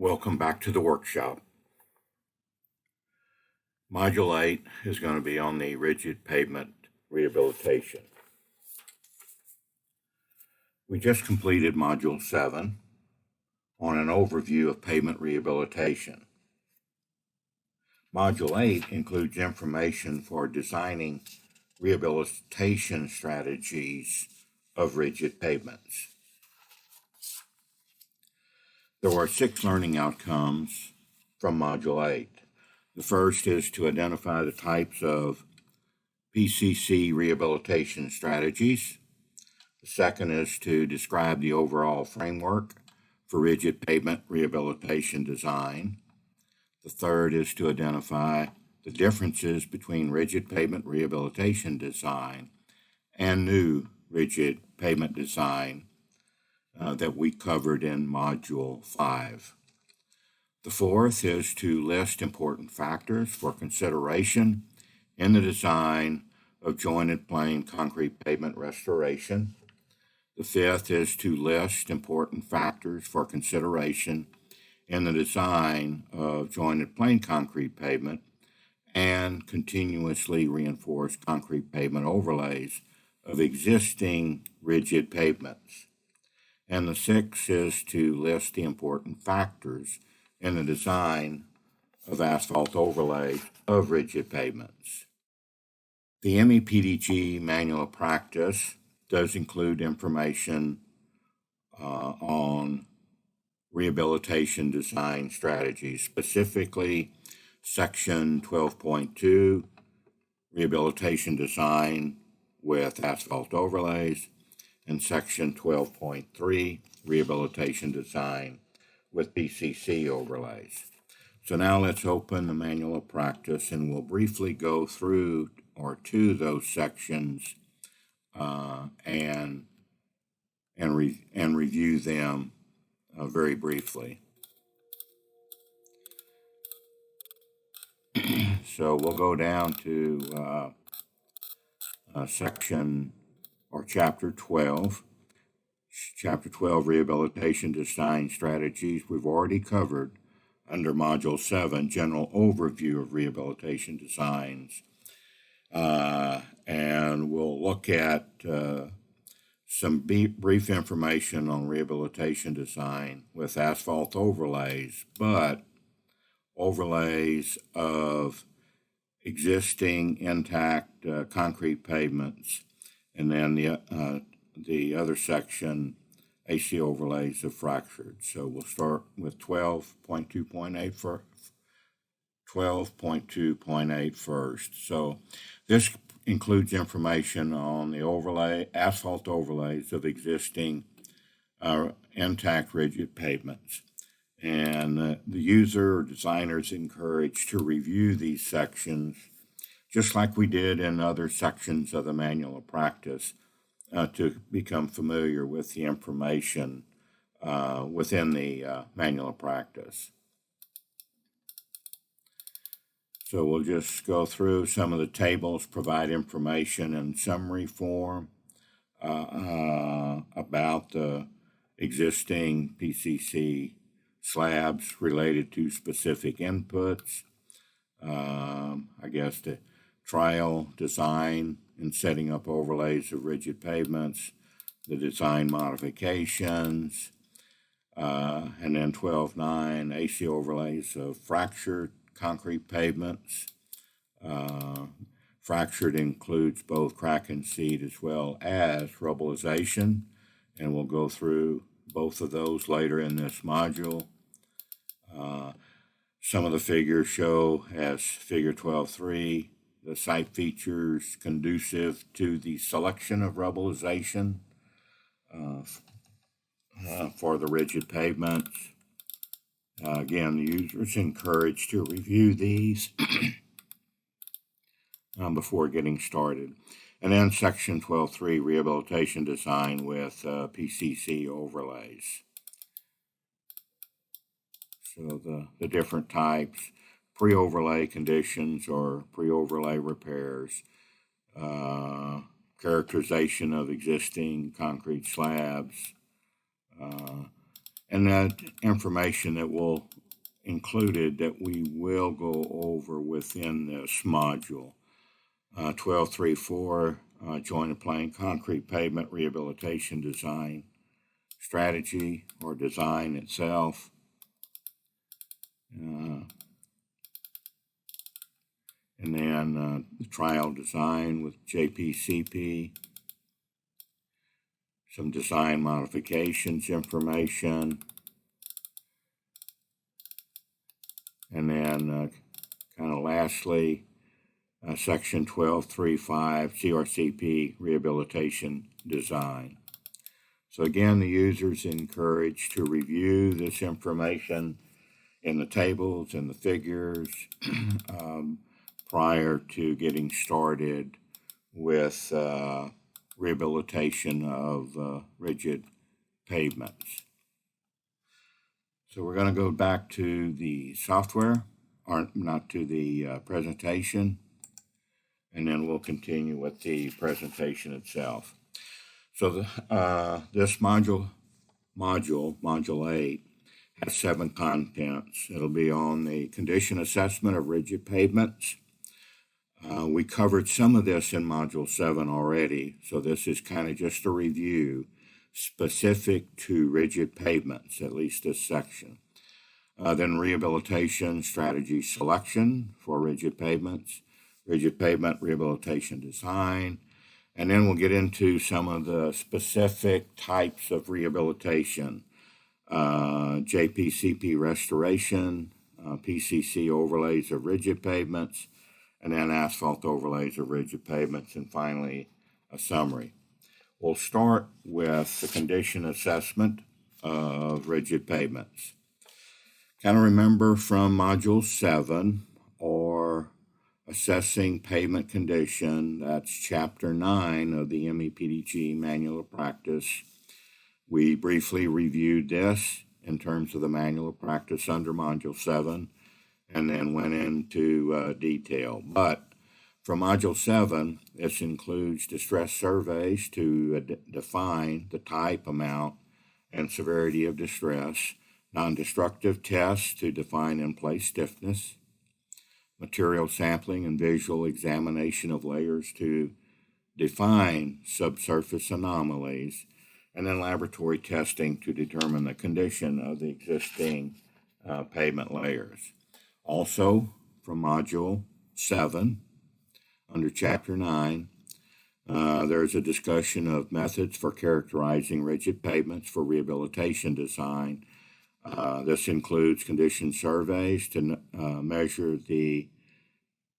Welcome back to the workshop. Module 8 is going to be on the rigid pavement rehabilitation. We just completed Module 7 on an overview of pavement rehabilitation. Module 8 includes information for designing rehabilitation strategies of rigid pavements. There were 6 learning outcomes from Module 8. The first is to identify the types of PCC rehabilitation strategies. The second is to describe the overall framework for rigid pavement rehabilitation design. The third is to identify the differences between rigid pavement rehabilitation design and new rigid pavement design that we covered in Module 5. The fourth is to list important factors for consideration in the design of jointed plain concrete pavement restoration. The fifth is to list important factors for consideration in the design of jointed plain concrete pavement and continuously reinforced concrete pavement overlays of existing rigid pavements. And the sixth is to list the important factors in the design of asphalt overlays of rigid pavements. The MEPDG manual of practice does include information on rehabilitation design strategies, specifically Section 12.2, Rehabilitation Design with Asphalt Overlays, and Section 12.3, Rehabilitation Design with PCC overlays. So now let's open the manual of practice and we'll briefly go through or to those sections and review them very briefly. So we'll go down to section or chapter 12. Chapter 12, Rehabilitation Design Strategies, we've already covered under Module 7, General Overview of Rehabilitation Designs. And we'll look at some brief information on rehabilitation design with asphalt overlays, but overlays of existing intact concrete pavements, and then the other section, AC overlays of fractured. So we'll start with 12.2.8 first. So this includes information on the asphalt overlays of existing intact rigid pavements. And the user or designer is encouraged to review these sections, just like we did in other sections of the manual of practice, to become familiar with the information within the manual of practice. So we'll just go through some of the tables, provide information in summary form about the existing PCC slabs related to specific inputs, the trial design and setting up overlays of rigid pavements, the design modifications, and then 12.9 AC overlays of fractured concrete pavements. Fractured includes both crack and seed as well as rubbleization, and we'll go through both of those later in this module. Some of the figures show, as figure 12.3, the site features conducive to the selection of rubbleization for the rigid pavements. Again, the user is encouraged to review these before getting started. And then section 12.3, rehabilitation design with PCC overlays. So the different types, pre-overlay conditions or pre-overlay repairs, characterization of existing concrete slabs, And that information that will included that we will go over within this module. 12.3.4, joint and plain concrete pavement rehabilitation design strategy or design itself. And then the trial design with JPCP, some design modifications information, and then kind of lastly, section 12.3.5 CRCP rehabilitation design. So again, the user is encouraged to review this information in the tables and the figures prior to getting started with rehabilitation of rigid pavements. So we're going to go back to the software, or not to the presentation, and then we'll continue with the presentation itself. So this module 8, has 7 contents. It'll be on the condition assessment of rigid pavements. We covered some of this in Module 7 already, so this is kind of just a review specific to rigid pavements, at least this section. Then rehabilitation strategy selection for rigid pavements, rigid pavement rehabilitation design, and then we'll get into some of the specific types of rehabilitation, JPCP restoration, PCC overlays of rigid pavements, and then asphalt overlays of rigid pavements, and finally a summary. We'll start with the condition assessment of rigid pavements. Kind of remember from Module 7, or assessing pavement condition, that's Chapter 9 of the MEPDG Manual of Practice. We briefly reviewed this in terms of the Manual of Practice under Module 7, and then went into detail. But for Module 7, this includes distress surveys to define the type, amount, and severity of distress, non-destructive tests to define in-place stiffness, material sampling and visual examination of layers to define subsurface anomalies, and then laboratory testing to determine the condition of the existing pavement layers. Also, from Module 7, under Chapter 9, there's a discussion of methods for characterizing rigid pavements for rehabilitation design. This includes condition surveys to measure the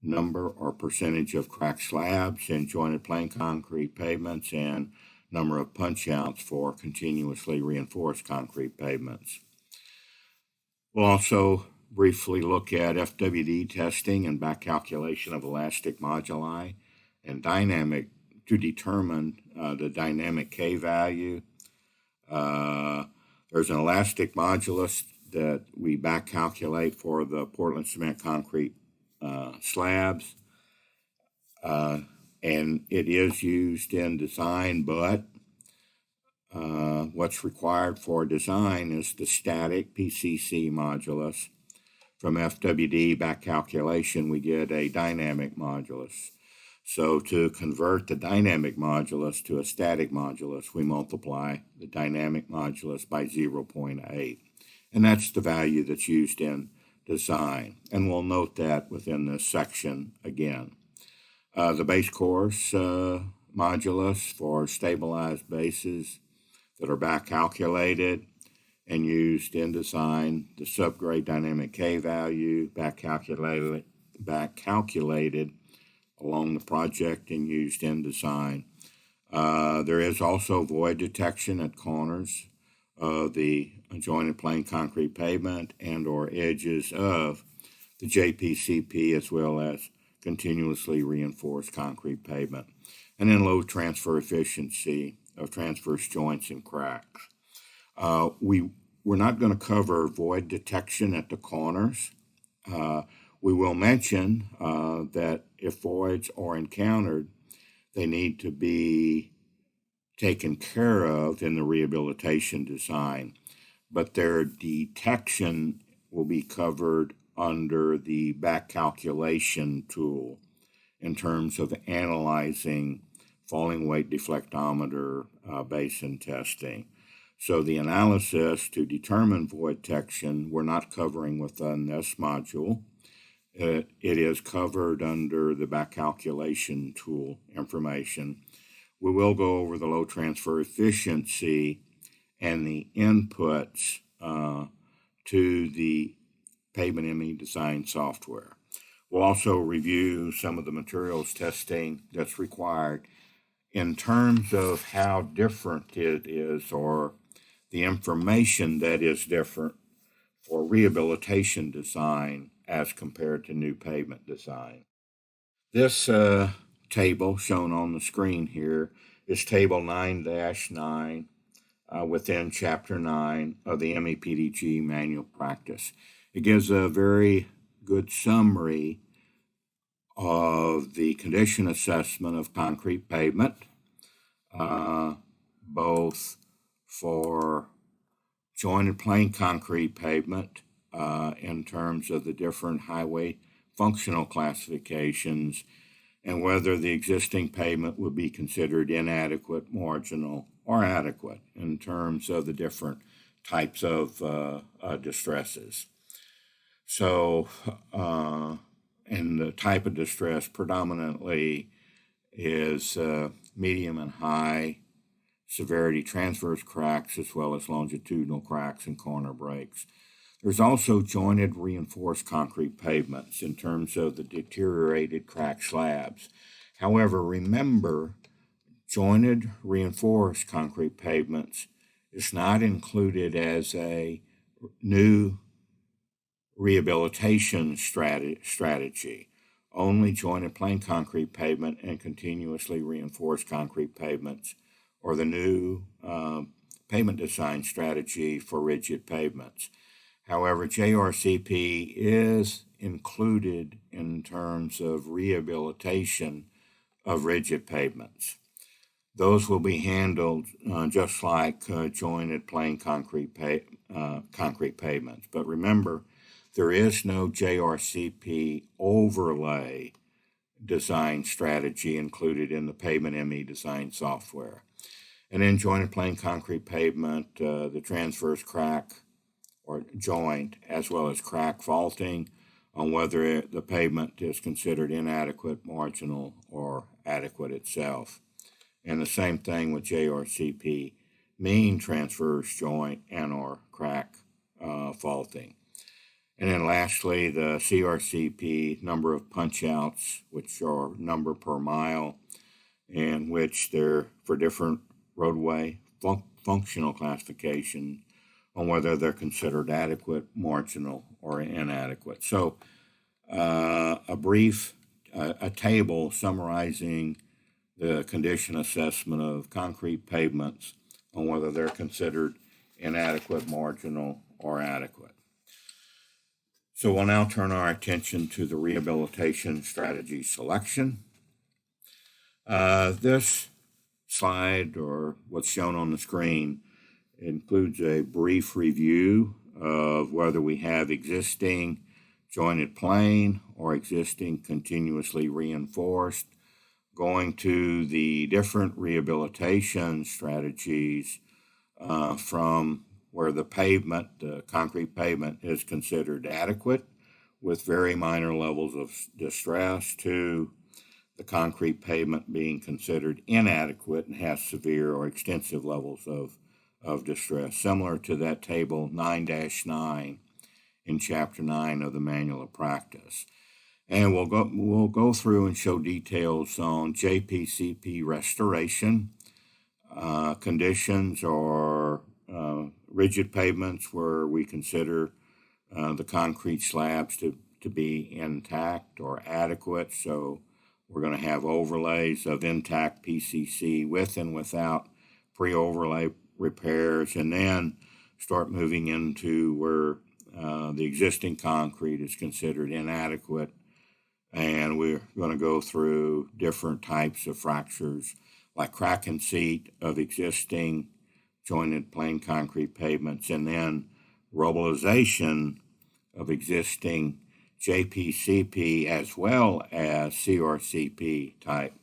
number or percentage of cracked slabs in jointed plain concrete pavements and number of punch-outs for continuously reinforced concrete pavements. We'll also briefly look at FWD testing and back calculation of elastic moduli and dynamic to determine the dynamic K value. There's an elastic modulus that we back calculate for the Portland cement concrete slabs, and it is used in design, but what's required for design is the static PCC modulus. From FWD back calculation, we get a dynamic modulus. So to convert the dynamic modulus to a static modulus, we multiply the dynamic modulus by 0.8. And that's the value that's used in design. And we'll note that within this section again. The base course modulus for stabilized bases that are back calculated and used in design, the subgrade dynamic K value back calculated along the project and used in design. There is also void detection at corners of the jointed plain concrete pavement and or edges of the JPCP, as well as continuously reinforced concrete pavement. And then low transfer efficiency of transverse joints and cracks. We're not going to cover void detection at the corners. We will mention that if voids are encountered, they need to be taken care of in the rehabilitation design. but their detection will be covered under the back calculation tool in terms of analyzing falling weight deflectometer basin testing. So the analysis to determine void detection we're not covering within this module. It is covered under the back calculation tool information. We will go over the low transfer efficiency and the inputs to the Pavement ME design software. We'll also review some of the materials testing that's required in terms of how different it is, or the information that is different for rehabilitation design as compared to new pavement design. This table shown on the screen here is Table 9-9 within Chapter 9 of the MEPDG Manual Practice. It gives a very good summary of the condition assessment of concrete pavement, both for jointed plain concrete pavement in terms of the different highway functional classifications, and whether the existing pavement would be considered inadequate, marginal, or adequate in terms of the different types of distresses. So, and the type of distress predominantly is medium and high severity transverse cracks, as well as longitudinal cracks and corner breaks. There's also jointed reinforced concrete pavements in terms of the deteriorated cracked slabs. However, remember, jointed reinforced concrete pavements is not included as a new rehabilitation strategy. Only jointed plain concrete pavement and continuously reinforced concrete pavements or the new pavement design strategy for rigid pavements. However, JRCP is included in terms of rehabilitation of rigid pavements. Those will be handled just like jointed plain concrete pavements. But remember, there is no JRCP overlay design strategy included in the Pavement ME design software. And in jointed plain concrete pavement, the transverse crack or joint, as well as crack faulting on whether the pavement is considered inadequate, marginal, or adequate itself. And the same thing with JRCP, mean transverse joint and or crack faulting. And then lastly, the CRCP number of punch-outs, which are number per mile, in which they're for different roadway functional classification on whether they're considered adequate, marginal, or inadequate. So a brief table summarizing the condition assessment of concrete pavements on whether they're considered inadequate, marginal, or adequate. So we'll now turn our attention to the rehabilitation strategy selection. This slide, or what's shown on the screen, includes a brief review of whether we have existing jointed plain or existing continuously reinforced, going to the different rehabilitation strategies from where the pavement, the concrete pavement, is considered adequate with very minor levels of distress, to the concrete pavement being considered inadequate and has severe or extensive levels of distress, similar to that table 9-9 in Chapter 9 of the Manual of Practice. And we'll go through and show details on JPCP restoration, conditions or rigid pavements where we consider the concrete slabs to be intact or adequate. So we're going to have overlays of intact PCC with and without pre-overlay repairs, and then start moving into where the existing concrete is considered inadequate. And we're going to go through different types of fractures, like crack and seat of existing jointed plain concrete pavements, and then rubblization of existing JPCP as well as CRCP type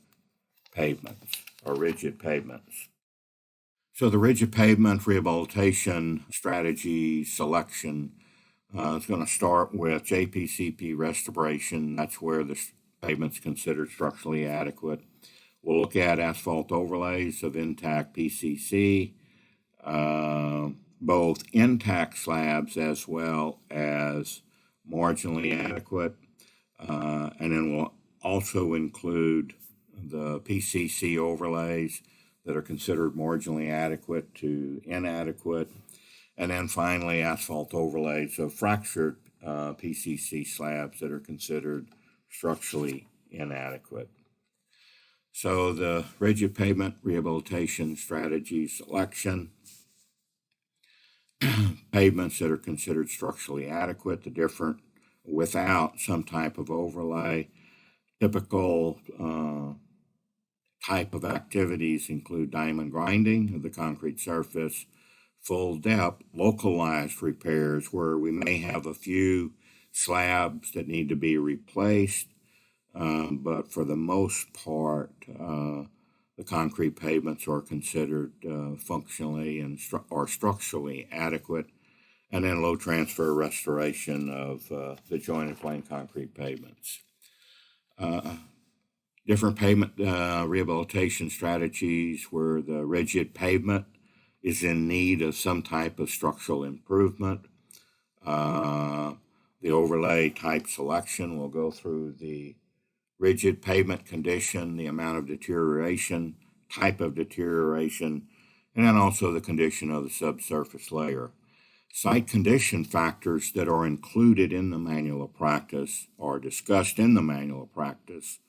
pavements or rigid pavements. So the rigid pavement rehabilitation strategy selection is going to start with JPCP restoration. That's where the pavement's considered structurally adequate. We'll look at asphalt overlays of intact PCC, both intact slabs as well as marginally adequate. And then we'll also include the PCC overlays that are considered marginally adequate to inadequate. And then finally, asphalt overlays of fractured PCC slabs that are considered structurally inadequate. So the rigid pavement rehabilitation strategy selection, pavements that are considered structurally adequate, the different without some type of overlay. Typical type of activities include diamond grinding of the concrete surface, full depth, localized repairs where we may have a few slabs that need to be replaced, but for the most part, the concrete pavements are considered functionally and or structurally adequate. And then low transfer restoration of the jointed plain concrete pavements. Different pavement rehabilitation strategies where the rigid pavement is in need of some type of structural improvement. The overlay type selection will go through the rigid pavement condition, the amount of deterioration, type of deterioration, and then also the condition of the subsurface layer. Site condition factors that are included in the manual of practice or discussed in the manual of practice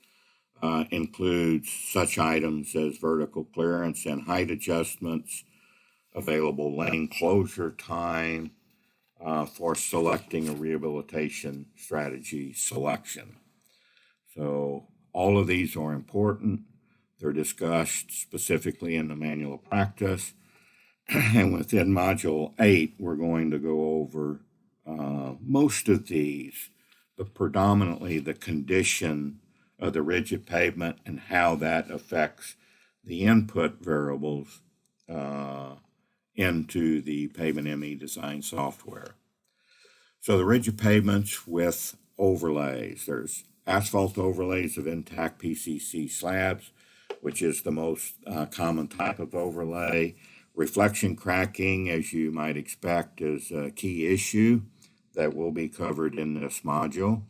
includes such items as vertical clearance and height adjustments, available lane closure time for selecting a rehabilitation strategy selection. So all of these are important. They're discussed specifically in the manual of practice. And within Module 8, we're going to go over most of these, but predominantly the condition of the rigid pavement and how that affects the input variables into the Pavement ME design software. So the rigid pavements with overlays. There's asphalt overlays of intact PCC slabs, which is the most common type of overlay. Reflection cracking, as you might expect, is a key issue that will be covered in this module.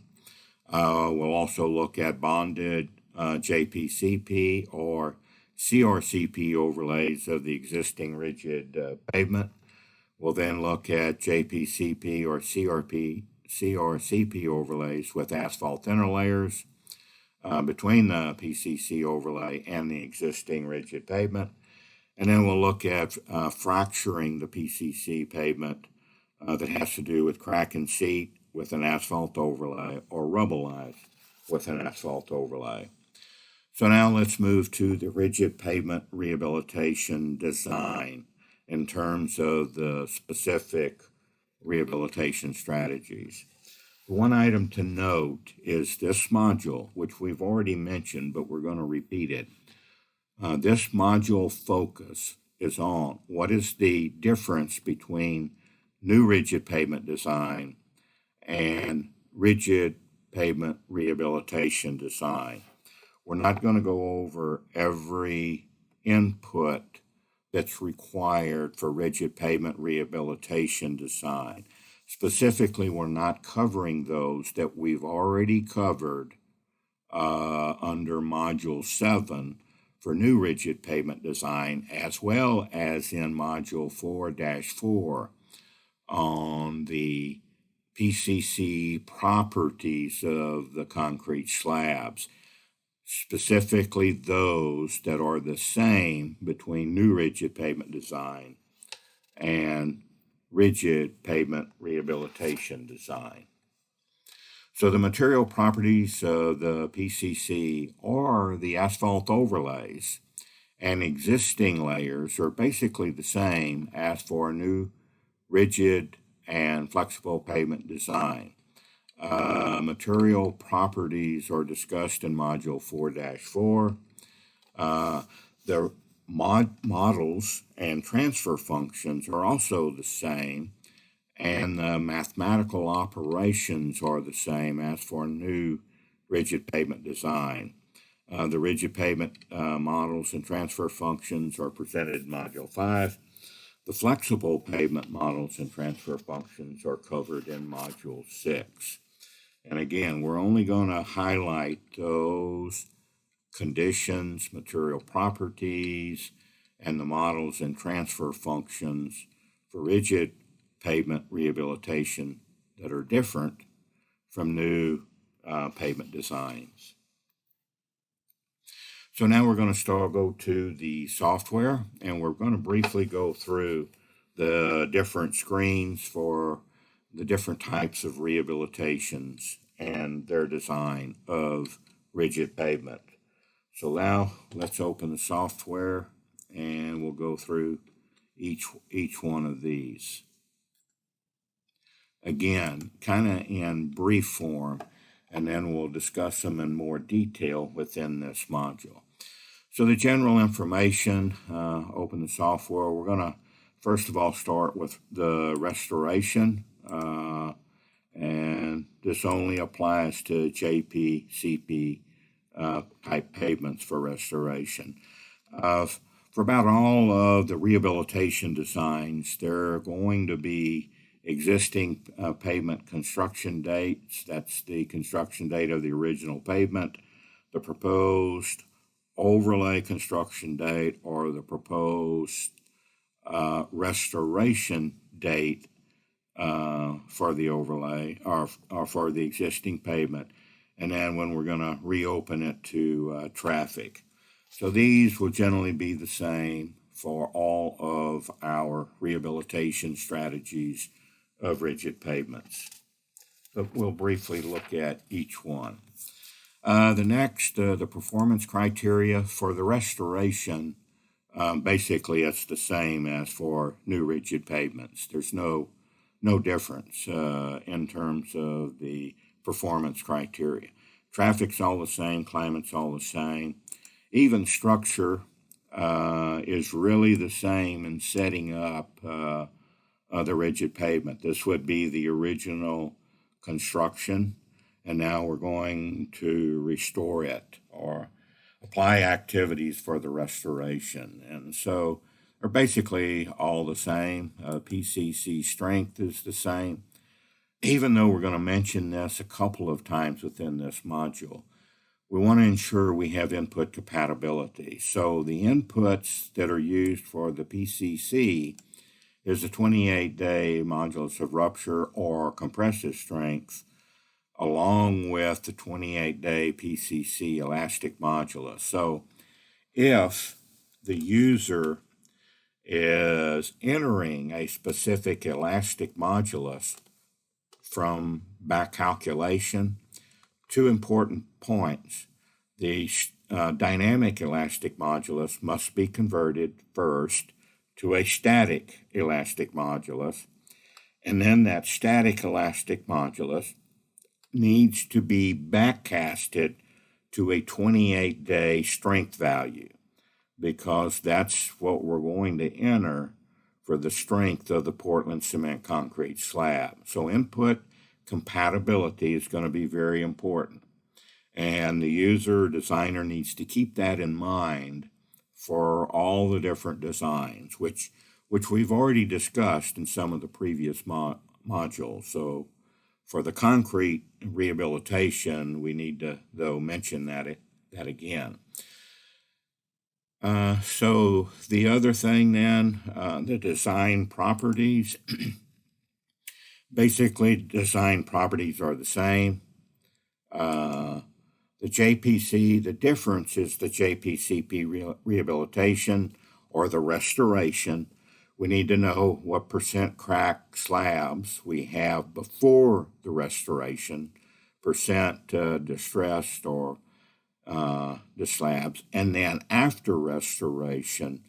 We'll also look at bonded JPCP or CRCP overlays of the existing rigid pavement. We'll then look at JPCP or CRCP overlays with asphalt interlayers between the PCC overlay and the existing rigid pavement. And then we'll look at fracturing the PCC pavement that has to do with crack and seat with an asphalt overlay or rubblize with an asphalt overlay. So now let's move to the rigid pavement rehabilitation design in terms of the specific rehabilitation strategies. One item to note is this module, which we've already mentioned, but we're going to repeat it. This module focus is on what is the difference between new rigid pavement design and rigid pavement rehabilitation design. We're not going to go over every input that's required for rigid pavement rehabilitation design. Specifically, we're not covering those that we've already covered under Module 7 for new rigid pavement design, as well as in Module 4-4 on the PCC properties of the concrete slabs, specifically those that are the same between new rigid pavement design and rigid pavement rehabilitation design. So the material properties of the PCC are the asphalt overlays, and existing layers are basically the same as for a new rigid and flexible pavement design. Material properties are discussed in Module 4-4. The models and transfer functions are also the same, and the mathematical operations are the same as for new rigid pavement design. The rigid pavement models and transfer functions are presented in Module 5. The flexible pavement models and transfer functions are covered in Module 6. And again, we're only going to highlight those conditions, material properties, and the models and transfer functions for rigid pavement rehabilitation that are different from new pavement designs. So now we're going to go to the software, and we're going to briefly go through the different screens for the different types of rehabilitations and their design of rigid pavement. So now let's open the software and we'll go through each one of these. Again, kind of in brief form, and then we'll discuss them in more detail within this module. So the general information, open the software. We're going to first of all start with the restoration, and this only applies to JPCP type pavements for restoration. For about all of the rehabilitation designs, there are going to be existing pavement construction dates. That's the construction date of the original pavement, the proposed overlay construction date, or the proposed restoration date for the overlay or for the existing pavement, and then when we're going to reopen it to traffic. So these will generally be the same for all of our rehabilitation strategies of rigid pavements. But we'll briefly look at each one. The next, the performance criteria for the restoration, basically it's the same as for new rigid pavements. There's no difference in terms of the performance criteria. Traffic's all the same, climate's all the same. Even structure is really the same in setting up the rigid pavement. This would be the original construction, and now we're going to restore it or apply activities for the restoration. And so they're basically all the same. PCC strength is the same. Even though we're going to mention this a couple of times within this module, we want to ensure we have input compatibility. So the inputs that are used for the PCC is the 28-day modulus of rupture or compressive strength, along with the 28-day PCC elastic modulus. So if the user is entering a specific elastic modulus from back calculation, two important points. The dynamic elastic modulus must be converted first to a static elastic modulus, and then that static elastic modulus needs to be backcasted to a 28-day strength value, because that's what we're going to enter for the strength of the Portland cement concrete slab. So input compatibility is going to be very important, and the user designer needs to keep that in mind for all the different designs, which we've already discussed in some of the previous modules. So for the concrete rehabilitation, we need to, though, mention that again. So the other thing then, the design properties. Basically, design properties are the same. The JPC, the difference is the JPCP rehabilitation or the restoration. We need to know what percent crack slabs we have before the restoration, percent distressed or the slabs. And then after restoration,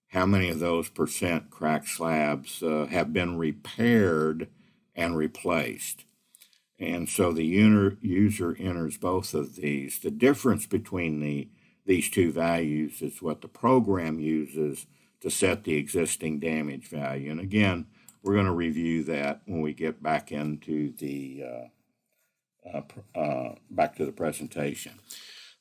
how many of those percent cracked slabs have been repaired and replaced. And so the user enters both of these. The difference between these two values is what the program uses to set the existing damage value. And again, we're going to review that when we get back into the back to the presentation.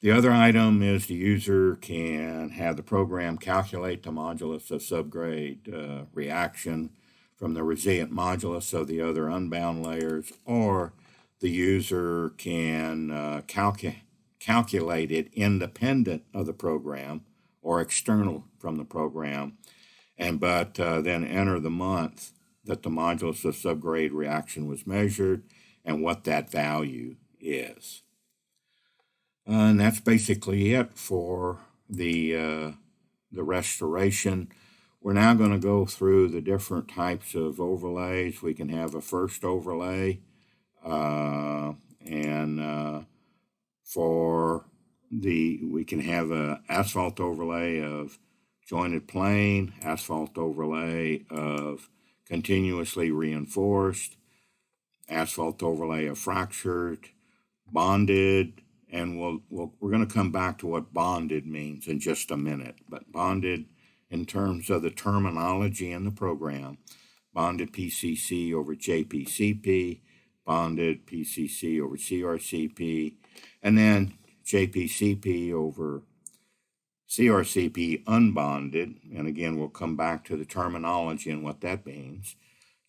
The other item is the user can have the program calculate the modulus of subgrade reaction from the resilient modulus of the other unbound layers, or the user can calculate it independent of the program or external from the program, but then enter the month that the modulus of subgrade reaction was measured and what that value is. And that's basically it for the restoration. We're now going to go through the different types of overlays. We can have a first overlay, we can have an asphalt overlay of jointed plane, asphalt overlay of continuously reinforced, asphalt overlay of fractured, bonded, and we're going to come back to what bonded means in just a minute. But bonded, in terms of the terminology in the program, bonded PCC over JPCP, bonded PCC over CRCP, and then JPCP over CRCP unbonded. And again, we'll come back to the terminology and what that means.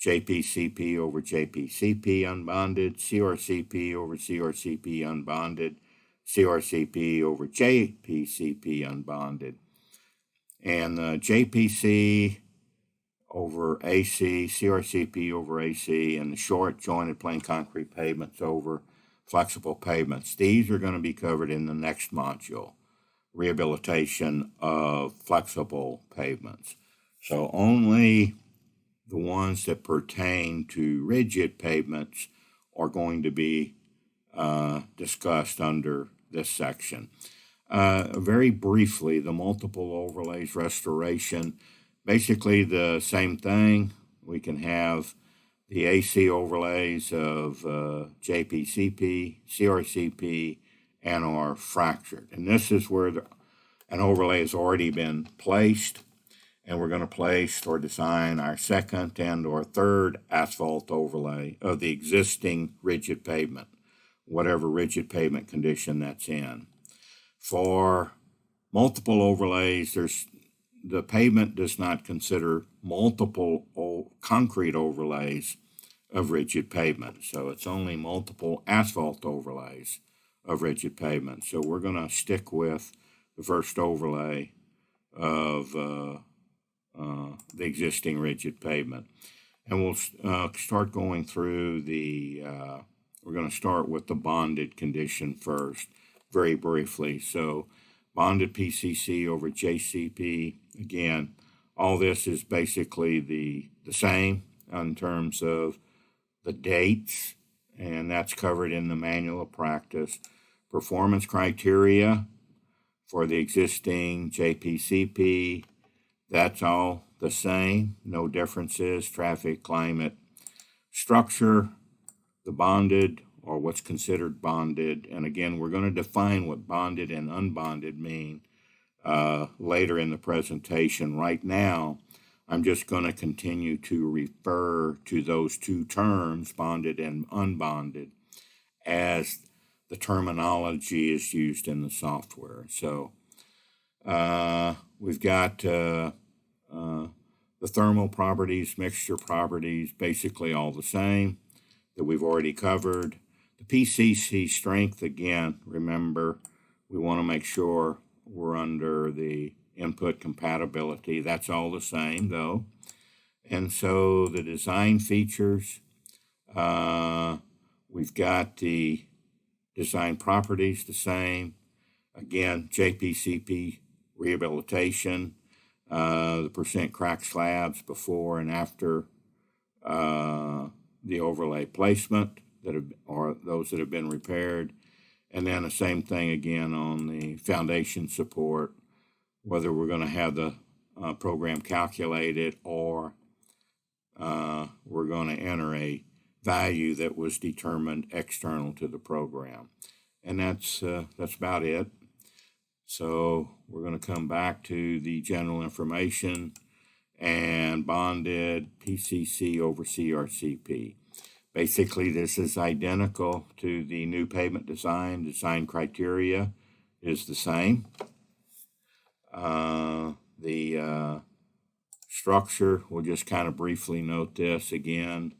JPCP over JPCP unbonded, CRCP over CRCP unbonded, CRCP over JPCP unbonded, and JPC over AC, CRCP over AC, and the short jointed plain concrete pavements over flexible pavements. These are going to be covered in the next module, rehabilitation of flexible pavements. So only the ones that pertain to rigid pavements are going to be discussed under this section. Very briefly, the multiple overlays restoration, basically the same thing. We can have the AC overlays of JPCP, CRCP, and are fractured. And this is where an overlay has already been placed, and we're going to place or design our second and or third asphalt overlay of the existing rigid pavement, whatever rigid pavement condition that's in. For multiple overlays, the pavement does not consider multiple concrete overlays of rigid pavement, so it's only multiple asphalt overlays of rigid pavement. So we're going to stick with the first overlay of the existing rigid pavement. And we'll start going through we're going to start with the bonded condition first, very briefly. So bonded PCC over JCP, again, all this is basically the same in terms of the dates, and that's covered in the manual of practice. Performance criteria for the existing JPCP, that's all the same, no differences. Traffic, climate, structure, the bonded or what's considered bonded, and again, we're going to define what bonded and unbonded mean later in the presentation. Right now, I'm just going to continue to refer to those two terms, bonded and unbonded, as the terminology is used in the software. So we've got the thermal properties, mixture properties, basically all the same that we've already covered. The PCC strength, again, remember, we want to make sure we're under the input compatibility. That's all the same, though. And so the design features, we've got the design properties the same. Again, JPCP rehabilitation, the percent cracked slabs before and after the overlay placement, or those that have been repaired, And then the same thing again on the foundation support, whether we're going to have the program calculated or we're going to enter a value that was determined external to the program. And that's about it. So we're going to come back to the general information and bonded PCC over CRCP. Basically, this is identical to the new pavement design. Design criteria is the same. The structure, we'll just kind of briefly note this again.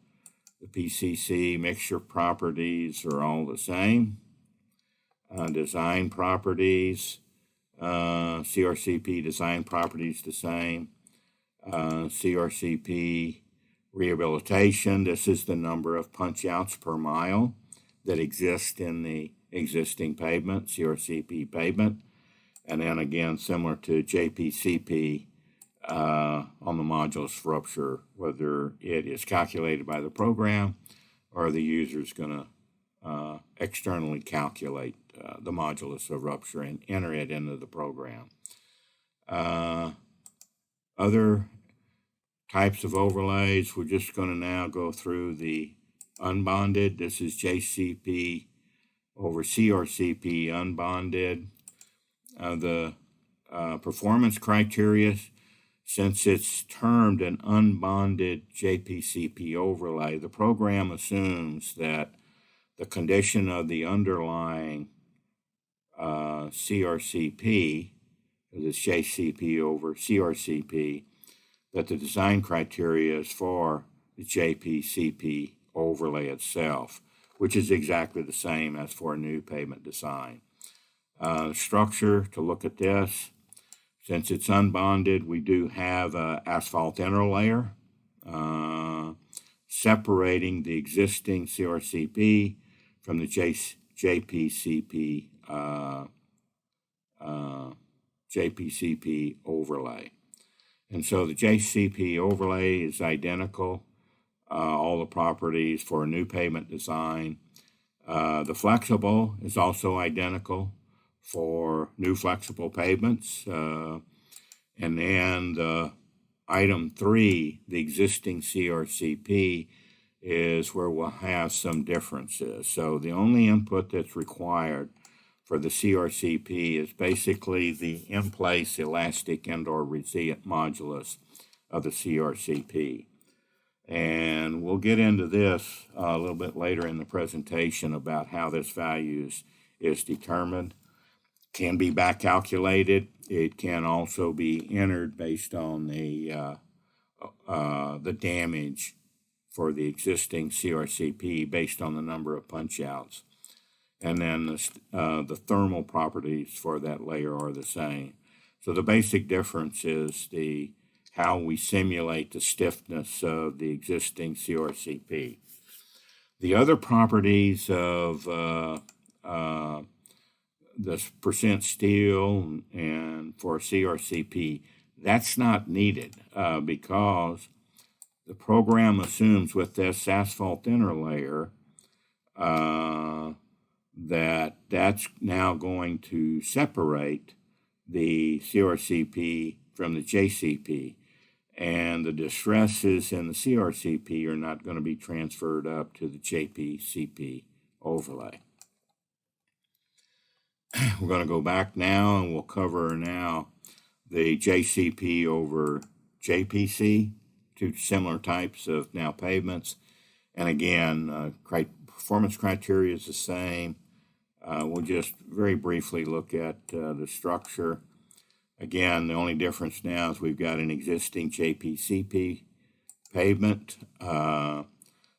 The PCC mixture properties are all the same. Design properties, CRCP design properties the same. CRCP rehabilitation, this is the number of punch outs per mile that exist in the existing pavement, CRCP pavement. And then again, similar to JPCP on the modulus rupture, whether it is calculated by the program or the user is going to externally calculate the modulus of rupture and enter it into the program. Other types of overlays, we're just going to now go through the unbonded. This is JCP over CRCP unbonded. The performance criteria, since it's termed an unbonded JPCP overlay, the program assumes that the condition of the underlying CRCP, this JCP over CRCP, that the design criteria is for the JPCP overlay itself, which is exactly the same as for a new pavement design. Structure, to look at this, since it's unbonded, we do have an asphalt interlayer separating the existing CRCP from the JPCP JPCP overlay. And so the JCP overlay is identical, all the properties for a new pavement design. The flexible is also identical for new flexible pavements. And then the item 3, the existing CRCP, is where we'll have some differences. So the only input that's required for the CRCP is basically the in-place elastic and/or resilient modulus of the CRCP. And we'll get into this a little bit later in the presentation about how this value is determined. Can be back calculated. It can also be entered based on the damage for the existing CRCP based on the number of punch outs. And then the thermal properties for that layer are the same. So the basic difference is how we simulate the stiffness of the existing CRCP. The other properties of the percent steel and for CRCP, that's not needed because the program assumes with this asphalt interlayer that's now going to separate the CRCP from the JCP, and the distresses in the CRCP are not going to be transferred up to the JPCP overlay. We're going to go back now and we'll cover now the JCP over JPC, two similar types of now pavements. And again, performance criteria is the same. We'll just very briefly look at the structure. Again, the only difference now is we've got an existing JPCP pavement,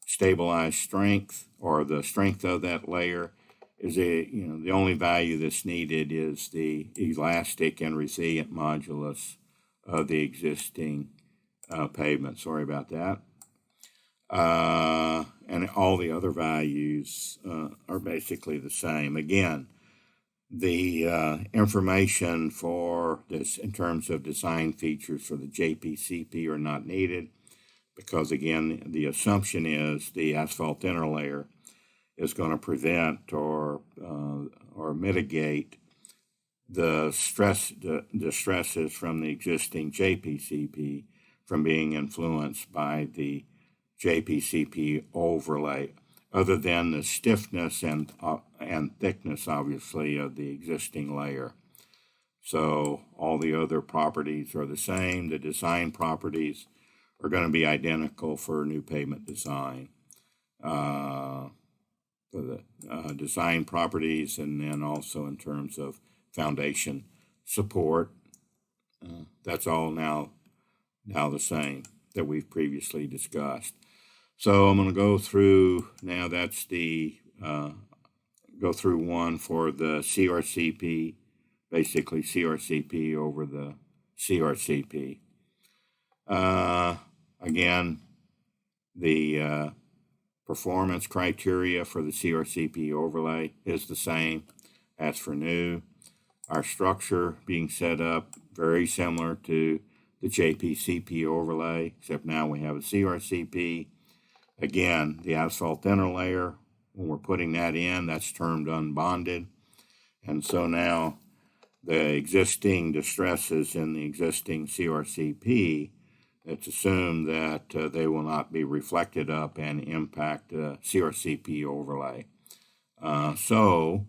stabilized strength, or the strength of that layer is the only value that's needed is the elastic and resilient modulus of the existing pavement. Sorry about that. And all the other values are basically the same. Again, the information for this in terms of design features for the JPCP are not needed because, again, the assumption is the asphalt interlayer is going to prevent or mitigate the stresses from the existing JPCP from being influenced by the JPCP overlay, other than the stiffness and thickness, obviously, of the existing layer. So all the other properties are the same. The design properties are going to be identical for new pavement design. For the design properties, and then also in terms of foundation support, that's all now the same that we've previously discussed. So I'm going to go through now. That's the go through one for the CRCP, basically CRCP over the CRCP. Again, the performance criteria for the CRCP overlay is the same as for new. Our structure being set up very similar to the JPCP overlay, except now we have a CRCP. Again, the asphalt thinner layer, when we're putting that in, that's termed unbonded. And so now the existing distresses in the existing CRCP, it's assumed that they will not be reflected up and impact the CRCP overlay. So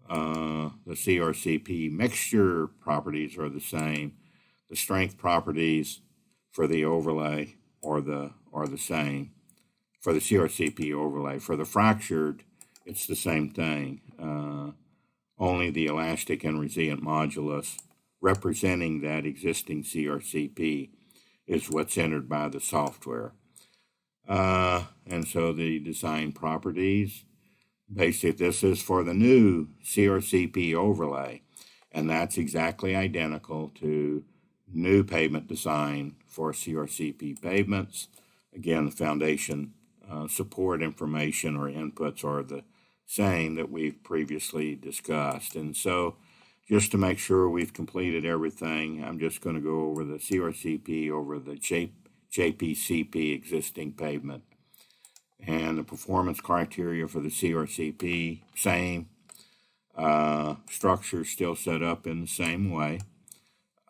the CRCP mixture properties are the same. The strength properties for the overlay are the same for the CRCP overlay. For the fractured, it's the same thing. Only the elastic and resilient modulus representing that existing CRCP is what's entered by the software. And so the design properties, basically this is for the new CRCP overlay, and that's exactly identical to new pavement design for CRCP pavements. Again, the foundation support information or inputs are the same that we've previously discussed. And so just to make sure we've completed everything, I'm just going to go over the CRCP over the JPCP existing pavement. And the performance criteria for the CRCP, same. Structure still set up in the same way.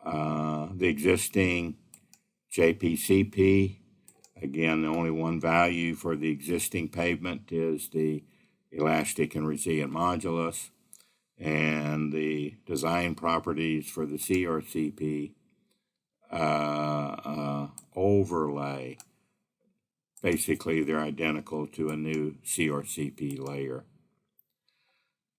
The existing JPCP, again, the only one value for the existing pavement is the elastic and resilient modulus. And the design properties for the CRCP overlay, basically they're identical to a new CRCP layer.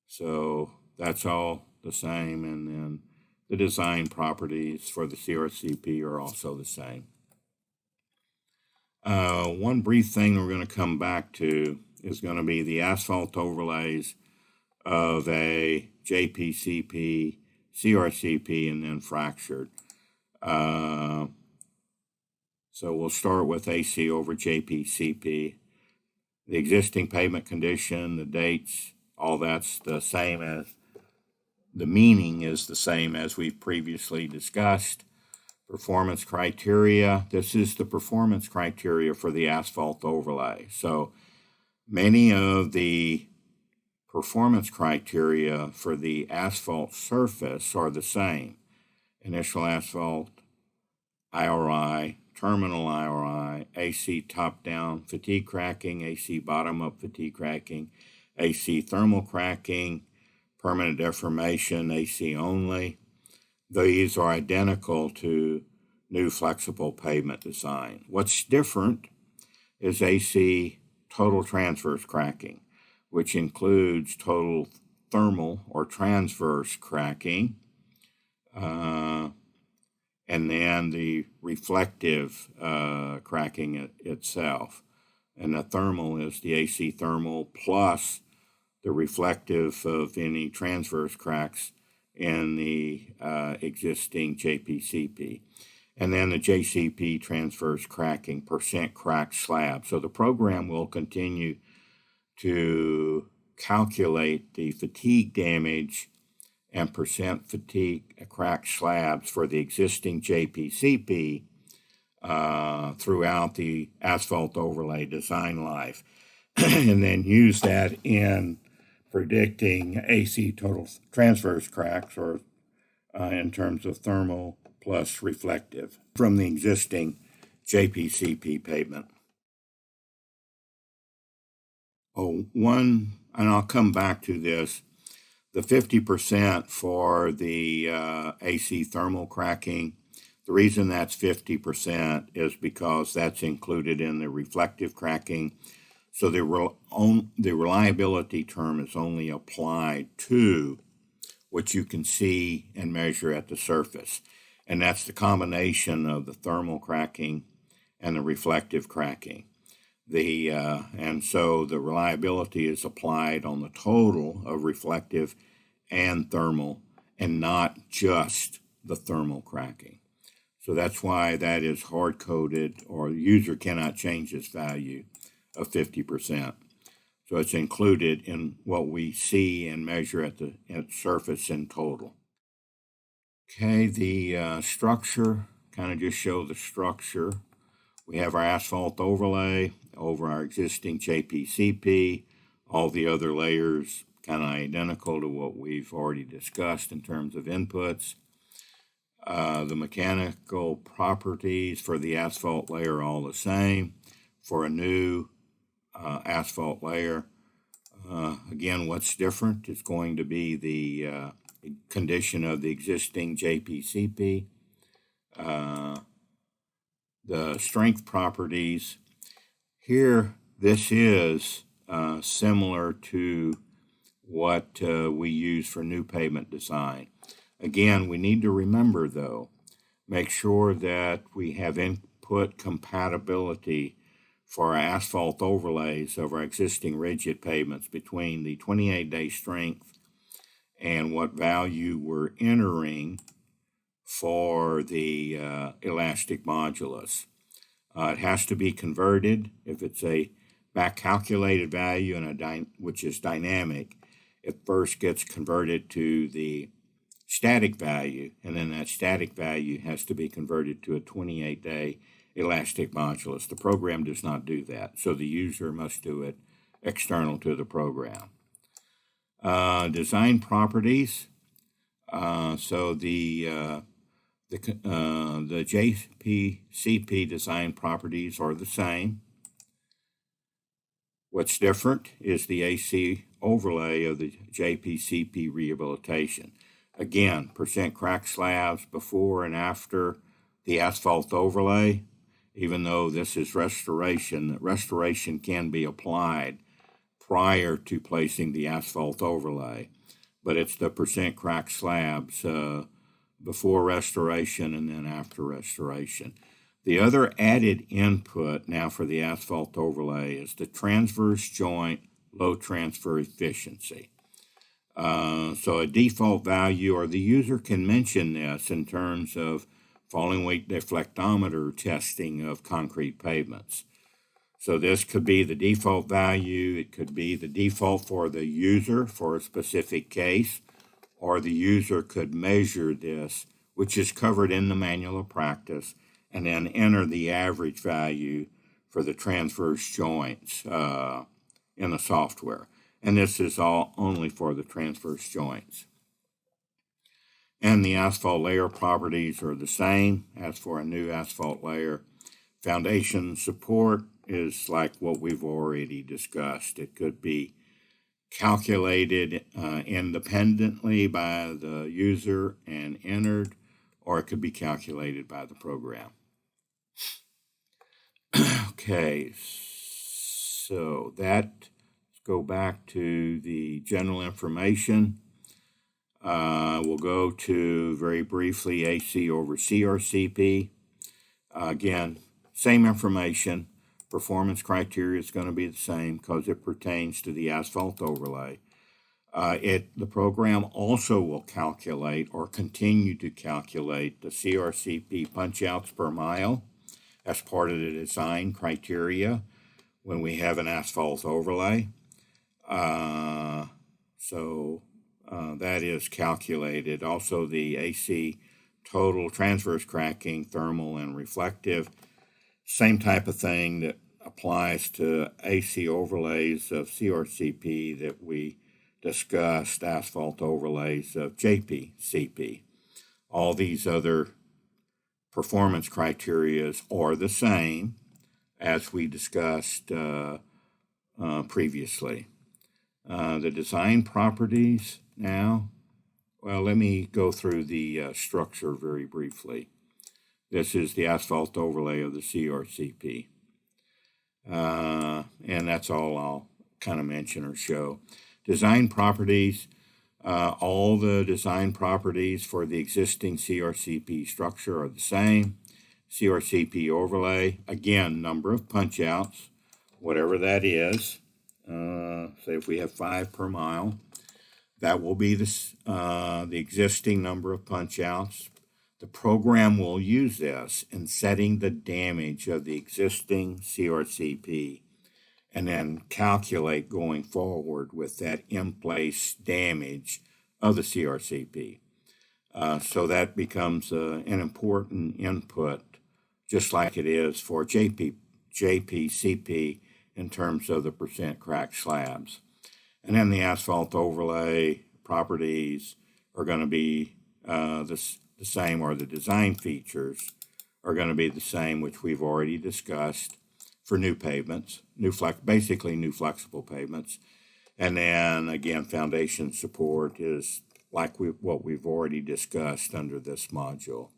So that's all the same, and then the design properties for the CRCP are also the same. One brief thing we're going to come back to is going to be the asphalt overlays of a JPCP, CRCP, and then fractured. So we'll start with AC over JPCP. The existing pavement condition, the dates, all that's the same as, the meaning is the same as we've previously discussed. Performance criteria, this is the performance criteria for the asphalt overlay. So many of the performance criteria for the asphalt surface are the same. Initial asphalt, IRI, terminal IRI, AC top-down fatigue cracking, AC bottom-up fatigue cracking, AC thermal cracking, permanent deformation, AC only. These are identical to new flexible pavement design. What's different is AC total transverse cracking, which includes total thermal or transverse cracking, and then the reflective cracking itself. And the thermal is the AC thermal plus the reflective of any transverse cracks in the existing JPCP. And then the JCP transverse cracking, percent cracked slab. So the program will continue to calculate the fatigue damage and percent fatigue cracked slabs for the existing JPCP throughout the asphalt overlay design life. and then use that in predicting AC total transverse cracks, or in terms of thermal plus reflective, from the existing JPCP pavement. And I'll come back to this, the 50% for the AC thermal cracking, the reason that's 50% is because that's included in the reflective cracking. So the reliability term is only applied to what you can see and measure at the surface. And that's the combination of the thermal cracking and the reflective cracking. And so the reliability is applied on the total of reflective and thermal, and not just the thermal cracking. So that's why that is hard-coded, or the user cannot change this value of 50%. So it's included in what we see and measure at the surface in total. Okay, the structure, kind of just show the structure. We have our asphalt overlay over our existing JPCP, all the other layers kind of identical to what we've already discussed in terms of inputs. The mechanical properties for the asphalt layer are all the same. For a new asphalt layer, again, what's different is going to be the condition of the existing JPCP. The strength properties, here, this is similar to what we use for new pavement design. Again, we need to remember, though, make sure that we have input compatibility for our asphalt overlays of our existing rigid pavements between the 28-day strength and what value we're entering for the elastic modulus. It has to be converted. If it's a back calculated value and which is dynamic, it first gets converted to the static value, and then that static value has to be converted to a 28-day elastic modulus. The program does not do that, so the user must do it external to the program. Design properties. So the JPCP design properties are the same. What's different is the AC overlay of the JPCP rehabilitation. Again, percent crack slabs before and after the asphalt overlay. Even though this is restoration, restoration can be applied prior to placing the asphalt overlay. But it's the percent crack slabs before restoration and then after restoration. The other added input now for the asphalt overlay is the transverse joint low transfer efficiency. So a default value, or the user can mention this in terms of falling weight deflectometer testing of concrete pavements. So this could be the default value, it could be the default for the user for a specific case, or the user could measure this, which is covered in the manual of practice, and then enter the average value for the transverse joints in the software. And this is all only for the transverse joints. And the asphalt layer properties are the same as for a new asphalt layer. Foundation support is like what we've already discussed. It could be calculated independently by the user and entered, or it could be calculated by the program. Okay, so let's go back to the general information. We'll go to, very briefly, AC over CRCP. Again, same information. Performance criteria is going to be the same because it pertains to the asphalt overlay. The program also will calculate or continue to calculate the CRCP punch-outs per mile as part of the design criteria when we have an asphalt overlay. That is calculated. Also, the AC total transverse cracking, thermal, and reflective, same type of thing that applies to AC overlays of CRCP that we discussed, asphalt overlays of JPCP. All these other performance criteria are the same as we discussed previously. The design properties now, well, let me go through the structure very briefly. This is the asphalt overlay of the CRCP. And that's all I'll kind of mention or show. Design properties, all the design properties for the existing CRCP structure are the same. CRCP overlay, again, number of punch outs, whatever that is. Say if we have 5 per mile, that will be the existing number of punch outs. The program will use this in setting the damage of the existing CRCP and then calculate going forward with that in-place damage of the CRCP. So that becomes an important input, just like it is for JPCP in terms of the percent cracked slabs. And then the asphalt overlay properties are going to be the same, or the design features are going to be the same, which we've already discussed for new pavements, basically new flexible pavements. And then again, foundation support is like what we've already discussed under this module.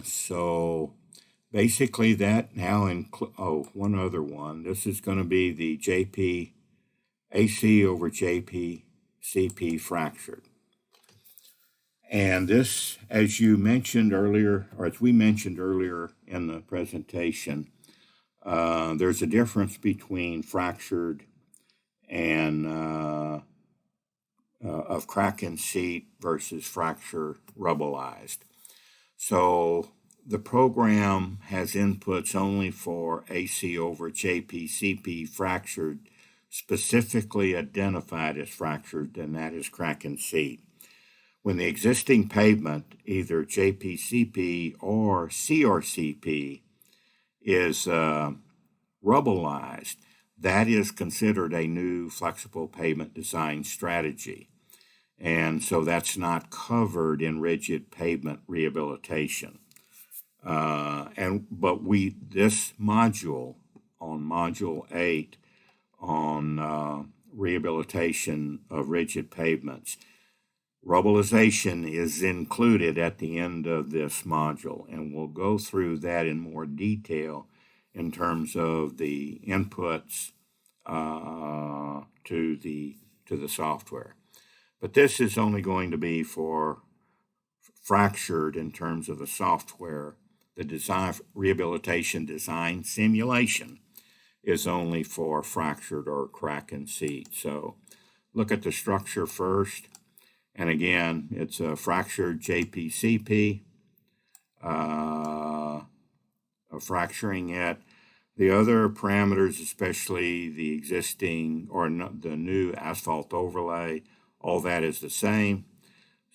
So basically that now one other one. This is going to be the AC over JPCP fractured. And this, as you mentioned earlier, or as we mentioned earlier in the presentation, there's a difference between fractured and of crack and seat versus fracture rubbleized. So the program has inputs only for AC over JPCP fractured, specifically identified as fractured, and that is crack and seat. When the existing pavement, either JPCP or CRCP, is rubbleized, that is considered a new flexible pavement design strategy. And so that's not covered in rigid pavement rehabilitation. But this module, on Module 8, on rehabilitation of rigid pavements, rubbleization is included at the end of this module, and we'll go through that in more detail in terms of the inputs to the software. But this is only going to be for fractured in terms of the software. The design rehabilitation design simulation is only for fractured or crack and seat. So look at the structure first. And again, it's a fractured JPCP, fracturing it. The other parameters, especially the existing or the new asphalt overlay, all that is the same.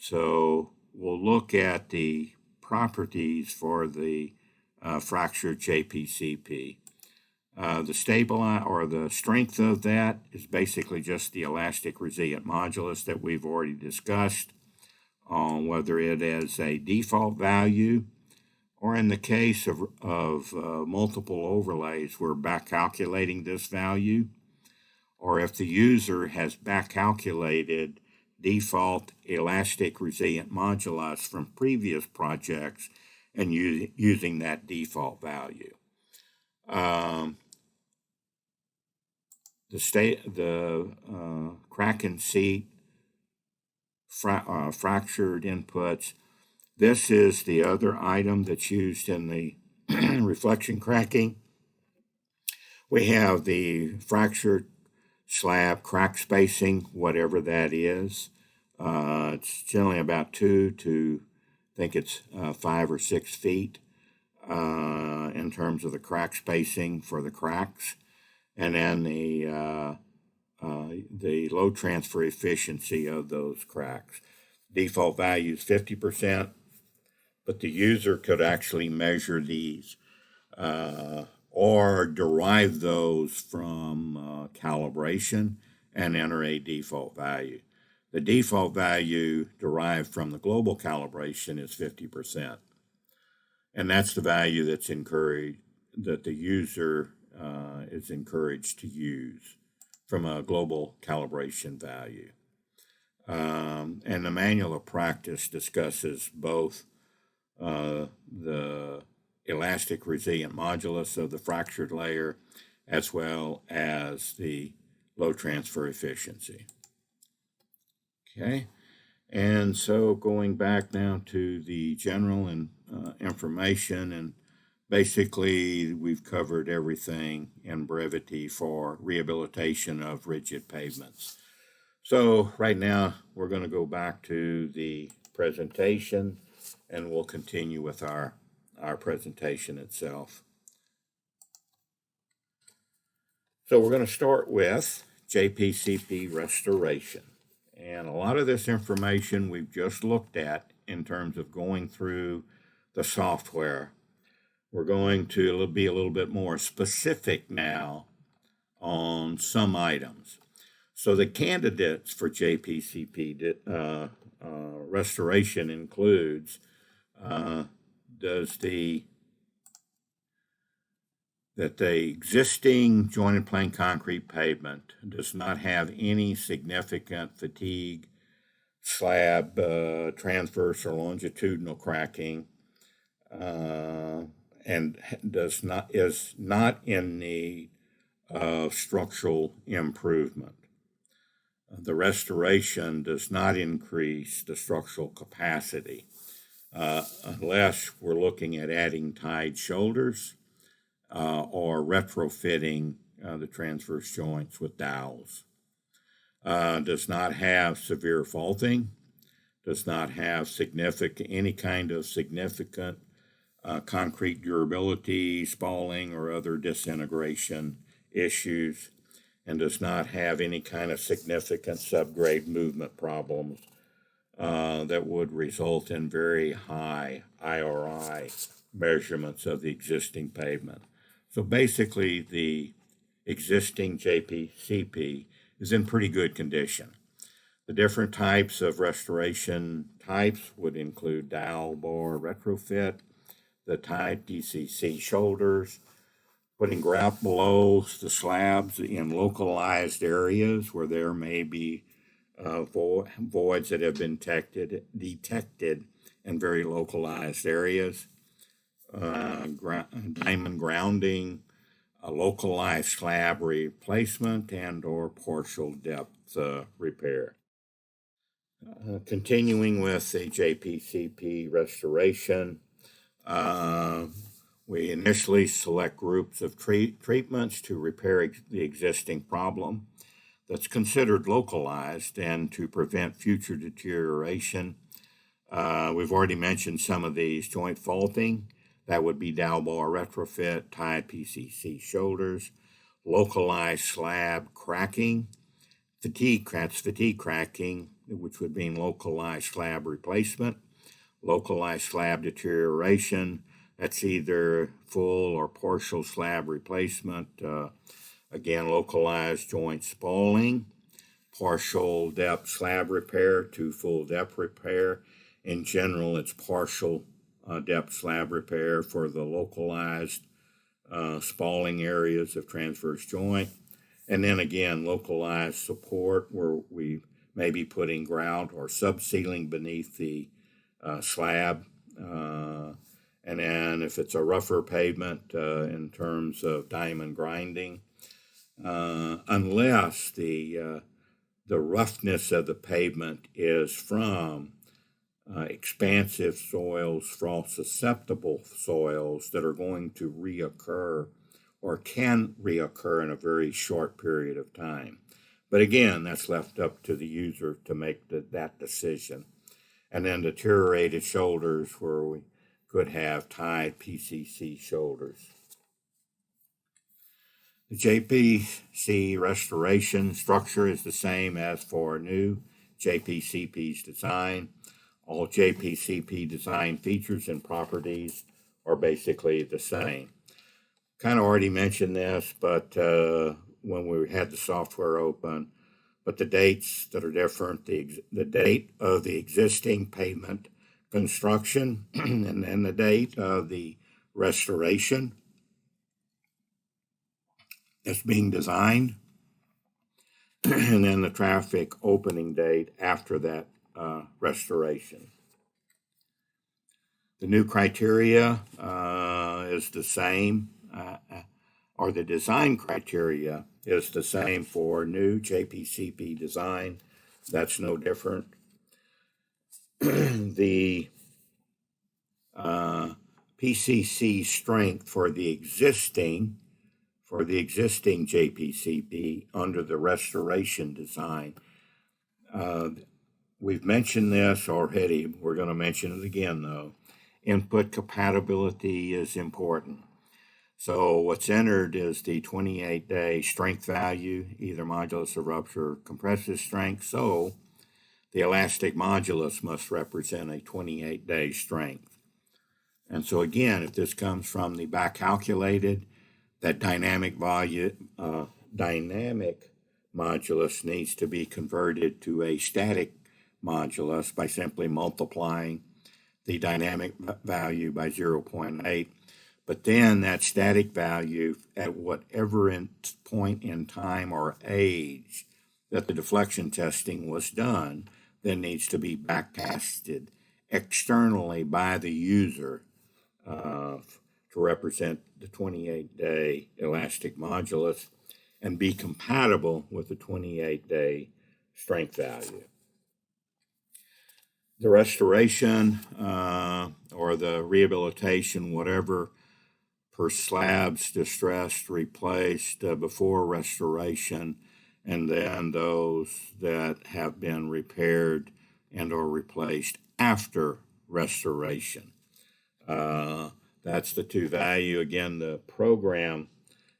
So we'll look at the properties for the fractured JPCP. The the strength of that is basically just the elastic resilient modulus that we've already discussed, on whether it is a default value, or in the case of multiple overlays, we're back calculating this value, or if the user has back calculated default elastic resilient modulus from previous projects and using that default value. The crack and seat fractured inputs. This is the other item that's used in the reflection cracking. We have the fractured slab crack spacing, whatever that is. It's generally about 2 to, I think it's 5 or 6 feet in terms of the crack spacing for the cracks. And then the load transfer efficiency of those cracks. Default value is 50%, but the user could actually measure these or derive those from calibration and enter a default value. The default value derived from the global calibration is 50%. And that's the value that's encouraged, that the user is encouraged to use from a global calibration value. And the manual of practice discusses both the elastic resilient modulus of the fractured layer as well as the load transfer efficiency. Okay, and so going back now to the general and information, and basically we've covered everything in brevity for rehabilitation of rigid pavements. So right now we're going to go back to the presentation and we'll continue with our presentation itself. So we're going to start with JPCP restoration. And a lot of this information we've just looked at in terms of going through the software. We're going to be a little bit more specific now on some items. So the candidates for JPCP restoration includes that the existing jointed plain concrete pavement does not have any significant fatigue, slab, transverse or longitudinal cracking, and is not in need of structural improvement. The restoration does not increase the structural capacity unless we're looking at adding tied shoulders or retrofitting the transverse joints with dowels. Does not have severe faulting, does not have any kind of significant concrete durability, spalling, or other disintegration issues, and does not have any kind of significant subgrade movement problems that would result in very high IRI measurements of the existing pavement. So basically, the existing JPCP is in pretty good condition. The different types of restoration types would include dowel bar retrofit, the tied PCC shoulders, putting grout below the slabs in localized areas where there may be voids that have been detected in very localized areas, diamond grounding, a localized slab replacement, and or partial depth repair. Continuing with the JPCP restoration, we initially select groups of treatments to repair the existing problem that's considered localized and to prevent future deterioration. We've already mentioned some of these: joint faulting, that would be dowel bar retrofit, tied PCC shoulders, localized slab cracking, fatigue cracking, which would mean localized slab replacement, localized slab deterioration, that's either full or partial slab replacement, again, localized joint spalling, partial depth slab repair to full depth repair. In general, it's partial depth slab repair for the localized spalling areas of transverse joint. And then again, localized support where we may be putting grout or subsealing beneath the slab. And then if it's a rougher pavement in terms of diamond grinding, unless the roughness of the pavement is from expansive soils, frost susceptible soils that are going to reoccur or can reoccur in a very short period of time. But again, that's left up to the user to make that decision. And then deteriorated shoulders where we could have tied PCC shoulders. The JPC restoration structure is the same as for new JPCP's design. All JPCP design features and properties are basically the same. kind of already mentioned this, but when we had the software open, but the dates that are different, the date of the existing pavement construction and then the date of the restoration that's being designed, and then the traffic opening date after that restoration. The new criteria is the same, or the design criteria is the same for new JPCP design. That's no different. The PCC strength for the existing JPCP under the restoration design. We've mentioned this already. We're going to mention it again, though. Input compatibility is important. So what's entered is the 28-day strength value, either modulus of rupture or compressive strength. So the elastic modulus must represent a 28-day strength. And so again, if this comes from the back calculated, that dynamic modulus needs to be converted to a static modulus by simply multiplying the dynamic value by 0.8. But then that static value at whatever point in time or age that the deflection testing was done then needs to be back tested externally by the user to represent the 28-day elastic modulus and be compatible with the 28-day strength value. The restoration or the rehabilitation, whatever, per slabs distressed, replaced before restoration, and then those that have been repaired and or replaced after restoration. That's the two value. Again, the program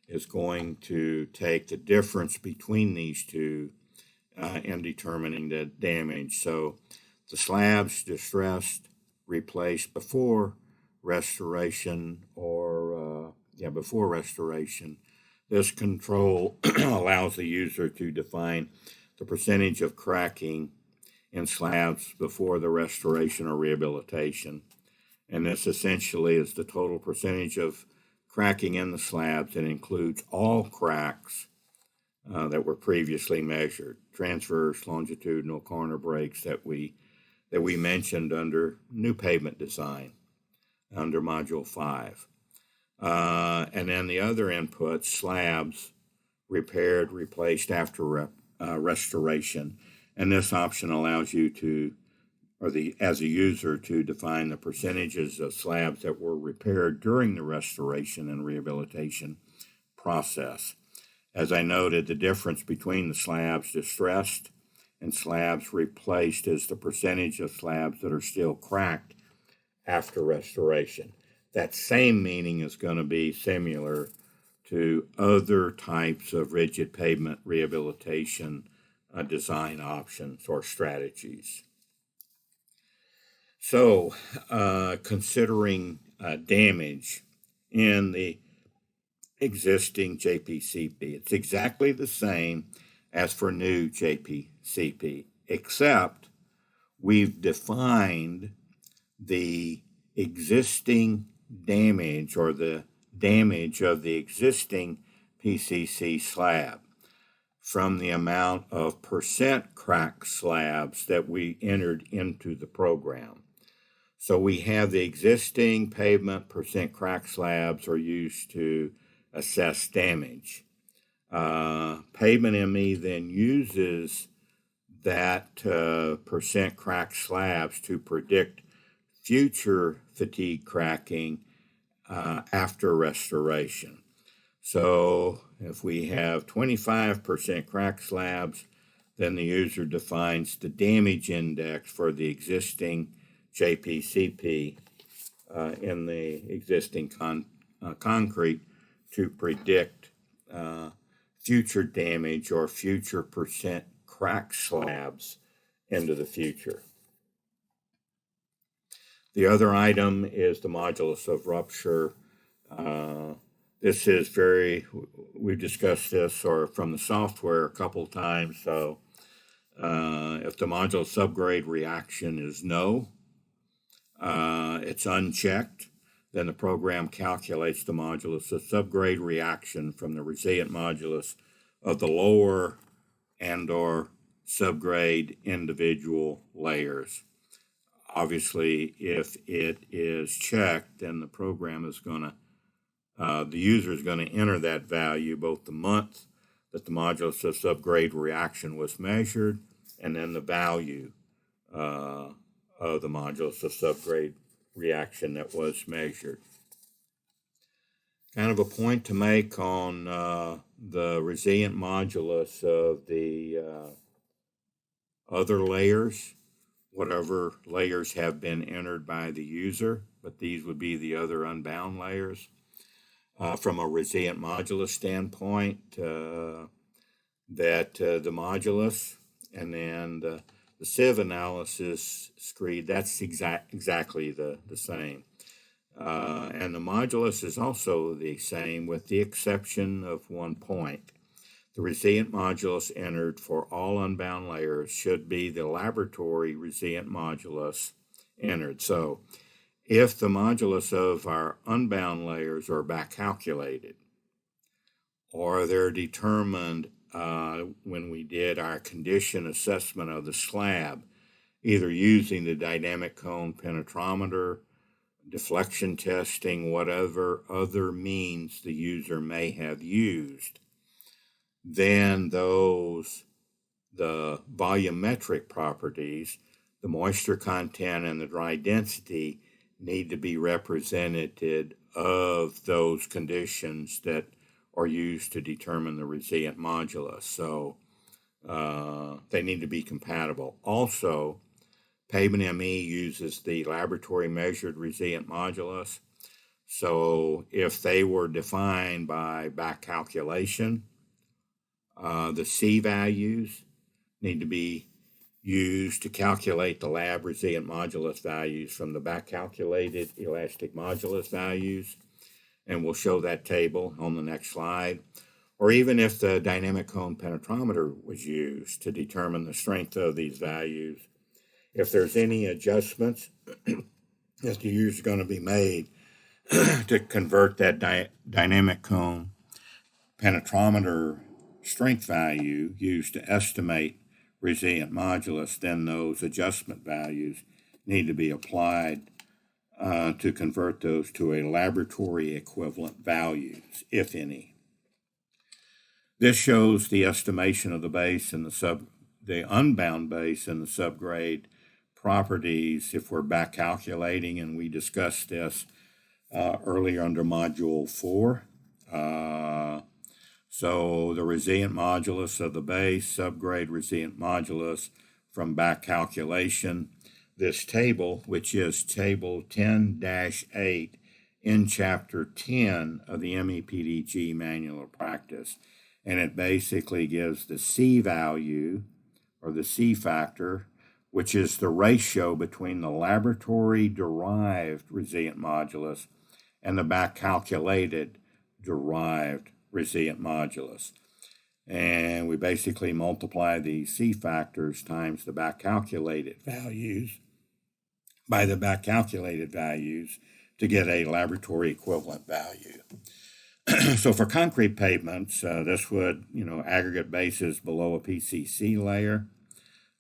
is going to take the difference between these two in determining the damage. So the slabs distressed, replaced before restoration before restoration. This control allows the user to define the percentage of cracking in slabs before the restoration or rehabilitation. And this essentially is the total percentage of cracking in the slabs and includes all cracks that were previously measured, transverse, longitudinal, corner breaks that we mentioned under new pavement design under Module 5. And then the other inputs, slabs, repaired, replaced after restoration. And this option allows you to, as a user, to define the percentages of slabs that were repaired during the restoration and rehabilitation process. As I noted, the difference between the slabs distressed and slabs replaced is the percentage of slabs that are still cracked after restoration. That same meaning is going to be similar to other types of rigid pavement rehabilitation design options or strategies. So, considering damage in the existing JPCP, it's exactly the same as for new JPCP, except we've defined the existing damage or the damage of the existing PCC slab from the amount of percent crack slabs that we entered into the program. So we have the existing pavement percent crack slabs are used to assess damage. Pavement ME then uses that percent crack slabs to predict future fatigue cracking after restoration. So if we have 25% crack slabs, then the user defines the damage index for the existing JPCP in the existing concrete to predict future damage or future percent crack slabs into the future. The other item is the modulus of rupture. This is we've discussed this or from the software a couple times. So if the modulus subgrade reaction is no, it's unchecked, then the program calculates the modulus of subgrade reaction from the resilient modulus of the lower and or subgrade individual layers. Obviously, if it is checked, then the program is going to, the user is going to enter that value, both the month that the modulus of subgrade reaction was measured, and then the value of the modulus of subgrade reaction that was measured. Kind of a point to make on the resilient modulus of the other layers, whatever layers have been entered by the user, but these would be the other unbound layers. From a resilient modulus standpoint, that the modulus and then the sieve analysis screed, that's exactly the same. And the modulus is also the same with the exception of one point. The resilient modulus entered for all unbound layers should be the laboratory resilient modulus entered. So if the modulus of our unbound layers are back calculated, or they're determined when we did our condition assessment of the slab, either using the dynamic cone penetrometer, deflection testing, whatever other means the user may have used, then the volumetric properties, the moisture content and the dry density, need to be representative of those conditions that are used to determine the resilient modulus. So they need to be compatible. Also, Pavement ME uses the laboratory measured resilient modulus. So if they were defined by back calculation, the C values need to be used to calculate the lab resilient modulus values from the back calculated elastic modulus values. And we'll show that table on the next slide. Or even if the dynamic cone penetrometer was used to determine the strength of these values, if there's any adjustments that the user is going to be made to convert that dynamic cone penetrometer strength value used to estimate resilient modulus, then those adjustment values need to be applied to convert those to a laboratory equivalent values, if any. This shows the estimation of the base and the unbound base and the subgrade properties if we're back calculating, and we discussed this earlier under Module 4. So the resilient modulus of the base, subgrade resilient modulus from back calculation. This table, which is Table 10-8 in Chapter 10 of the MEPDG Manual of Practice, and it basically gives the C value, or the C factor, which is the ratio between the laboratory-derived resilient modulus and the back-calculated derived resilient modulus. And we basically multiply the C factors times the back-calculated values by the back-calculated values to get a laboratory equivalent value. So for concrete pavements, this would, aggregate bases below a PCC layer.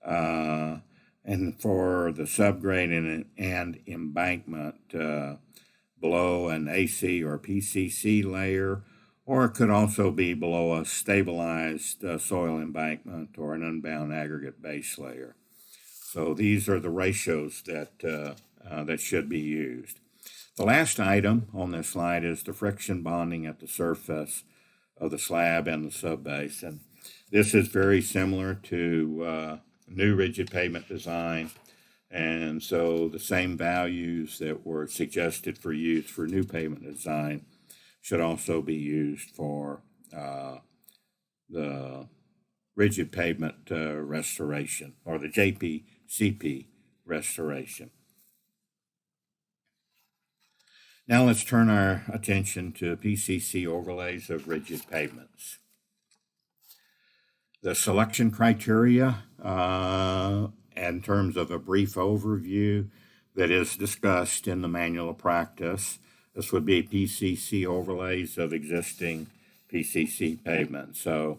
And for the subgrade and embankment, below an AC or PCC layer, or it could also be below a stabilized soil embankment or an unbound aggregate base layer. So these are the ratios that should be used. The last item on this slide is the friction bonding at the surface of the slab and the subbase. And this is very similar to new rigid pavement design. And so the same values that were suggested for use for new pavement design should also be used for the rigid pavement restoration, or the JPCP restoration. Now let's turn our attention to PCC overlays of rigid pavements. The selection criteria, in terms of a brief overview that is discussed in the manual of practice, this would be PCC overlays of existing PCC pavement. So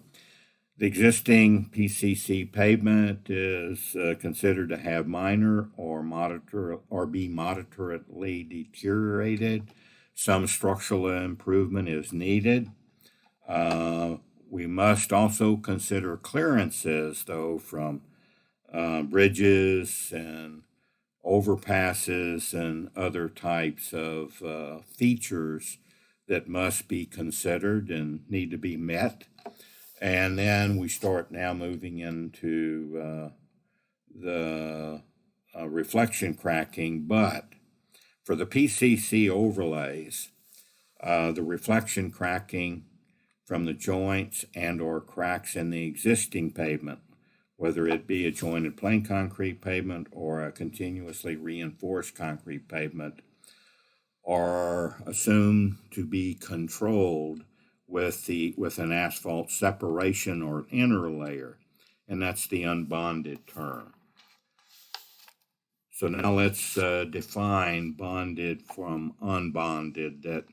the existing PCC pavement is considered to have minor or be moderately deteriorated. Some structural improvement is needed. We must also consider clearances, though, from bridges and overpasses and other types of features that must be considered and need to be met. And then we start now moving into the reflection cracking. But for the PCC overlays, the reflection cracking from the joints and or cracks in the existing pavement, whether it be a jointed plain concrete pavement or a continuously reinforced concrete pavement, are assumed to be controlled with an asphalt separation or inner layer, and that's the unbonded term. So now let's define bonded from unbonded, that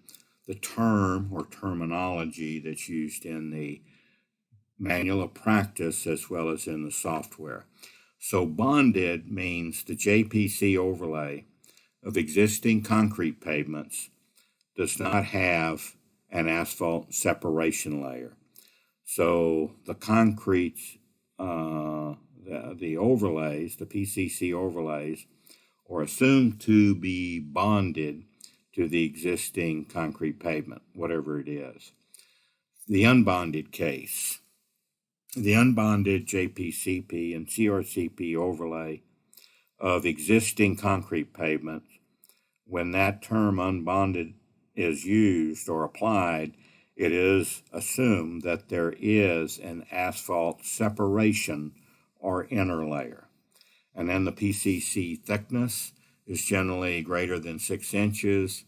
the term or terminology that's used in the manual of practice as well as in the software. So bonded means the JPC overlay of existing concrete pavements does not have an asphalt separation layer. So the concrete, the overlays, the PCC overlays, are assumed to be bonded to the existing concrete pavement, whatever it is. The unbonded case, the unbonded JPCP and CRCP overlay of existing concrete pavements, when that term unbonded is used or applied, it is assumed that there is an asphalt separation or inner layer. And then the PCC thickness is generally greater than 6 inches.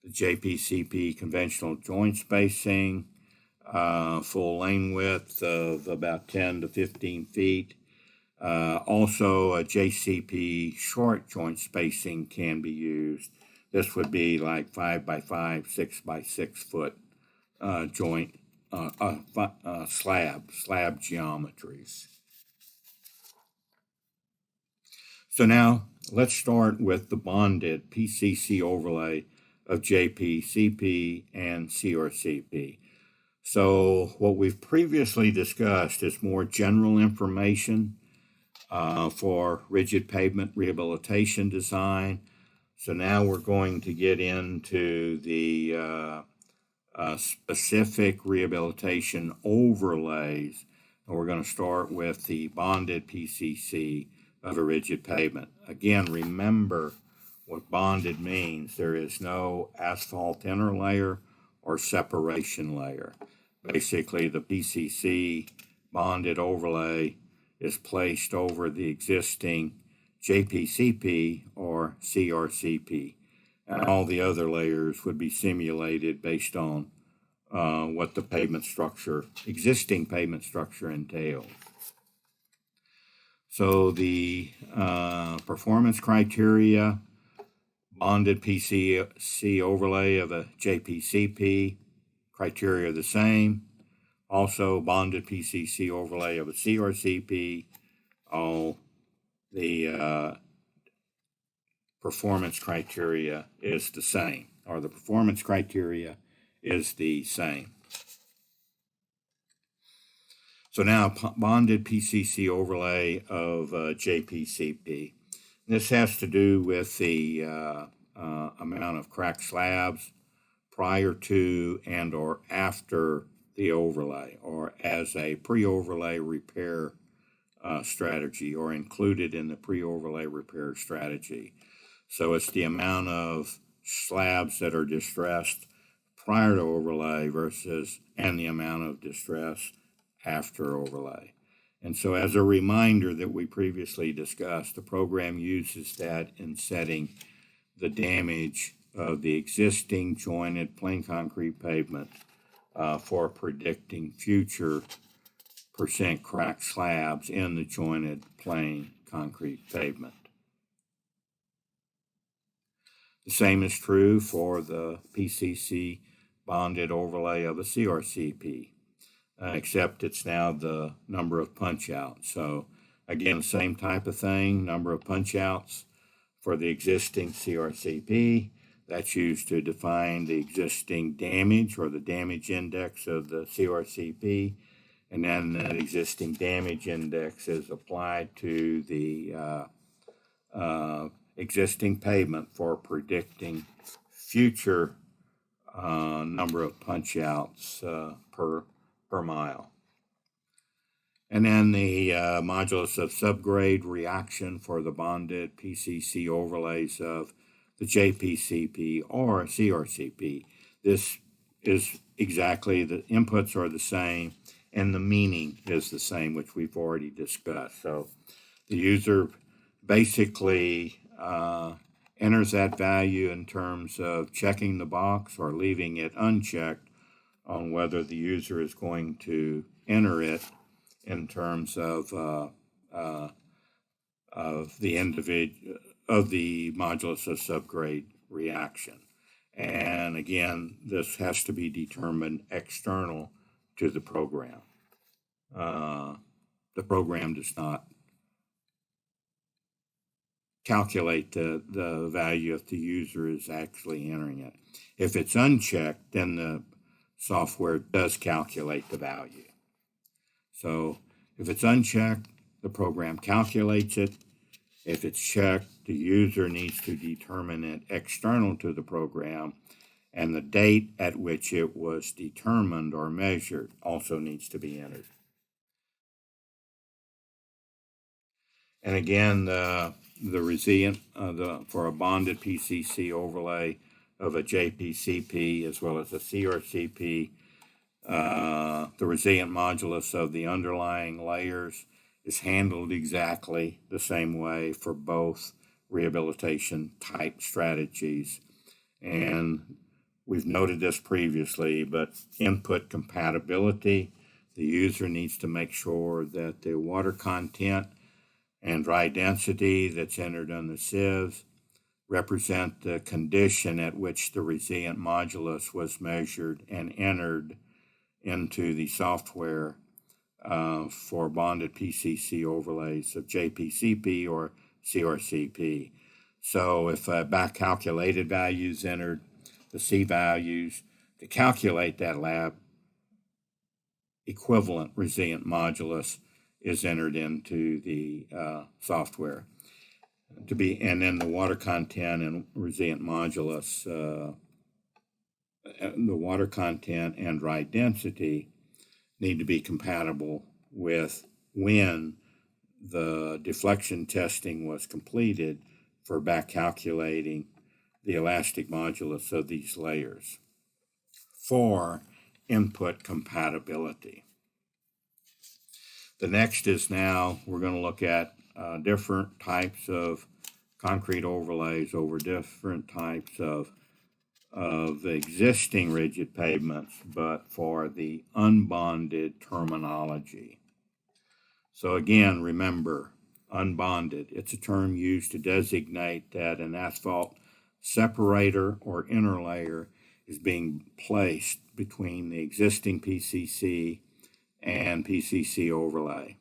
The JPCP conventional joint spacing, full lane width of about 10 to 15 feet. Also, a JCP short joint spacing can be used. This would be like 5 by 5, 6 by 6 foot joint slab geometries. So now let's start with the bonded PCC overlay of JPCP and CRCP. So what we've previously discussed is more general information for rigid pavement rehabilitation design. So now we're going to get into the specific rehabilitation overlays, and we're going to start with the bonded PCC of a rigid pavement. Again, remember what bonded means. There is no asphalt inner layer or separation layer. Basically, the PCC bonded overlay is placed over the existing JPCP or CRCP, and all the other layers would be simulated based on what the pavement structure, existing pavement structure, entails. So the performance criteria, bonded PCC overlay of a JPCP, criteria are the same. Also, bonded PCC overlay of a CRCP, all the performance criteria is the same, or the performance criteria is the same. So now, bonded PCC overlay of JPCP. This has to do with the amount of cracked slabs prior to and or after the overlay, or as a pre-overlay repair strategy, or included in the pre-overlay repair strategy. So it's the amount of slabs that are distressed prior to overlay and the amount of distress after overlay. And so as a reminder that we previously discussed, the program uses that in setting the damage of the existing jointed plain concrete pavement for predicting future percent cracked slabs in the jointed plain concrete pavement. The same is true for the PCC bonded overlay of a CRCP, except it's now the number of punch outs. So again, same type of thing, number of punch outs for the existing CRCP. That's used to define the existing damage or the damage index of the CRCP. And then that existing damage index is applied to the existing pavement for predicting future number of punch outs per mile. And then the modulus of subgrade reaction for the bonded PCC overlays of the JPCP or CRCP. This is exactly, the inputs are the same and the meaning is the same, which we've already discussed. So the user basically enters that value in terms of checking the box or leaving it unchecked on whether the user is going to enter it in terms of the modulus of subgrade reaction. And again, this has to be determined external to the program. The program does not calculate the value if the user is actually entering it. If it's unchecked, then the software does calculate the value. So if it's unchecked, the program calculates it. If it's checked, the user needs to determine it external to the program, and the date at which it was determined or measured also needs to be entered. And again, the resilient for a bonded PCC overlay of a JPCP as well as a CRCP, the resilient modulus of the underlying layers is handled exactly the same way for both rehabilitation type strategies. And we've noted this previously, but input compatibility, the user needs to make sure that the water content and dry density that's entered on the sieves represent the condition at which the resilient modulus was measured and entered into the software for bonded PCC overlays of JPCP or CRCP. So if a back calculated value is entered, the C values to calculate that lab equivalent resilient modulus is entered into the software and then the water content and resilient modulus, the water content and dry density need to be compatible with when the deflection testing was completed for back calculating the elastic modulus of these layers for input compatibility. The next is now we're going to look at different types of concrete overlays over different types of existing rigid pavements, but for the unbonded terminology. So again, remember, unbonded, it's a term used to designate that an asphalt separator or interlayer is being placed between the existing PCC and PCC overlay.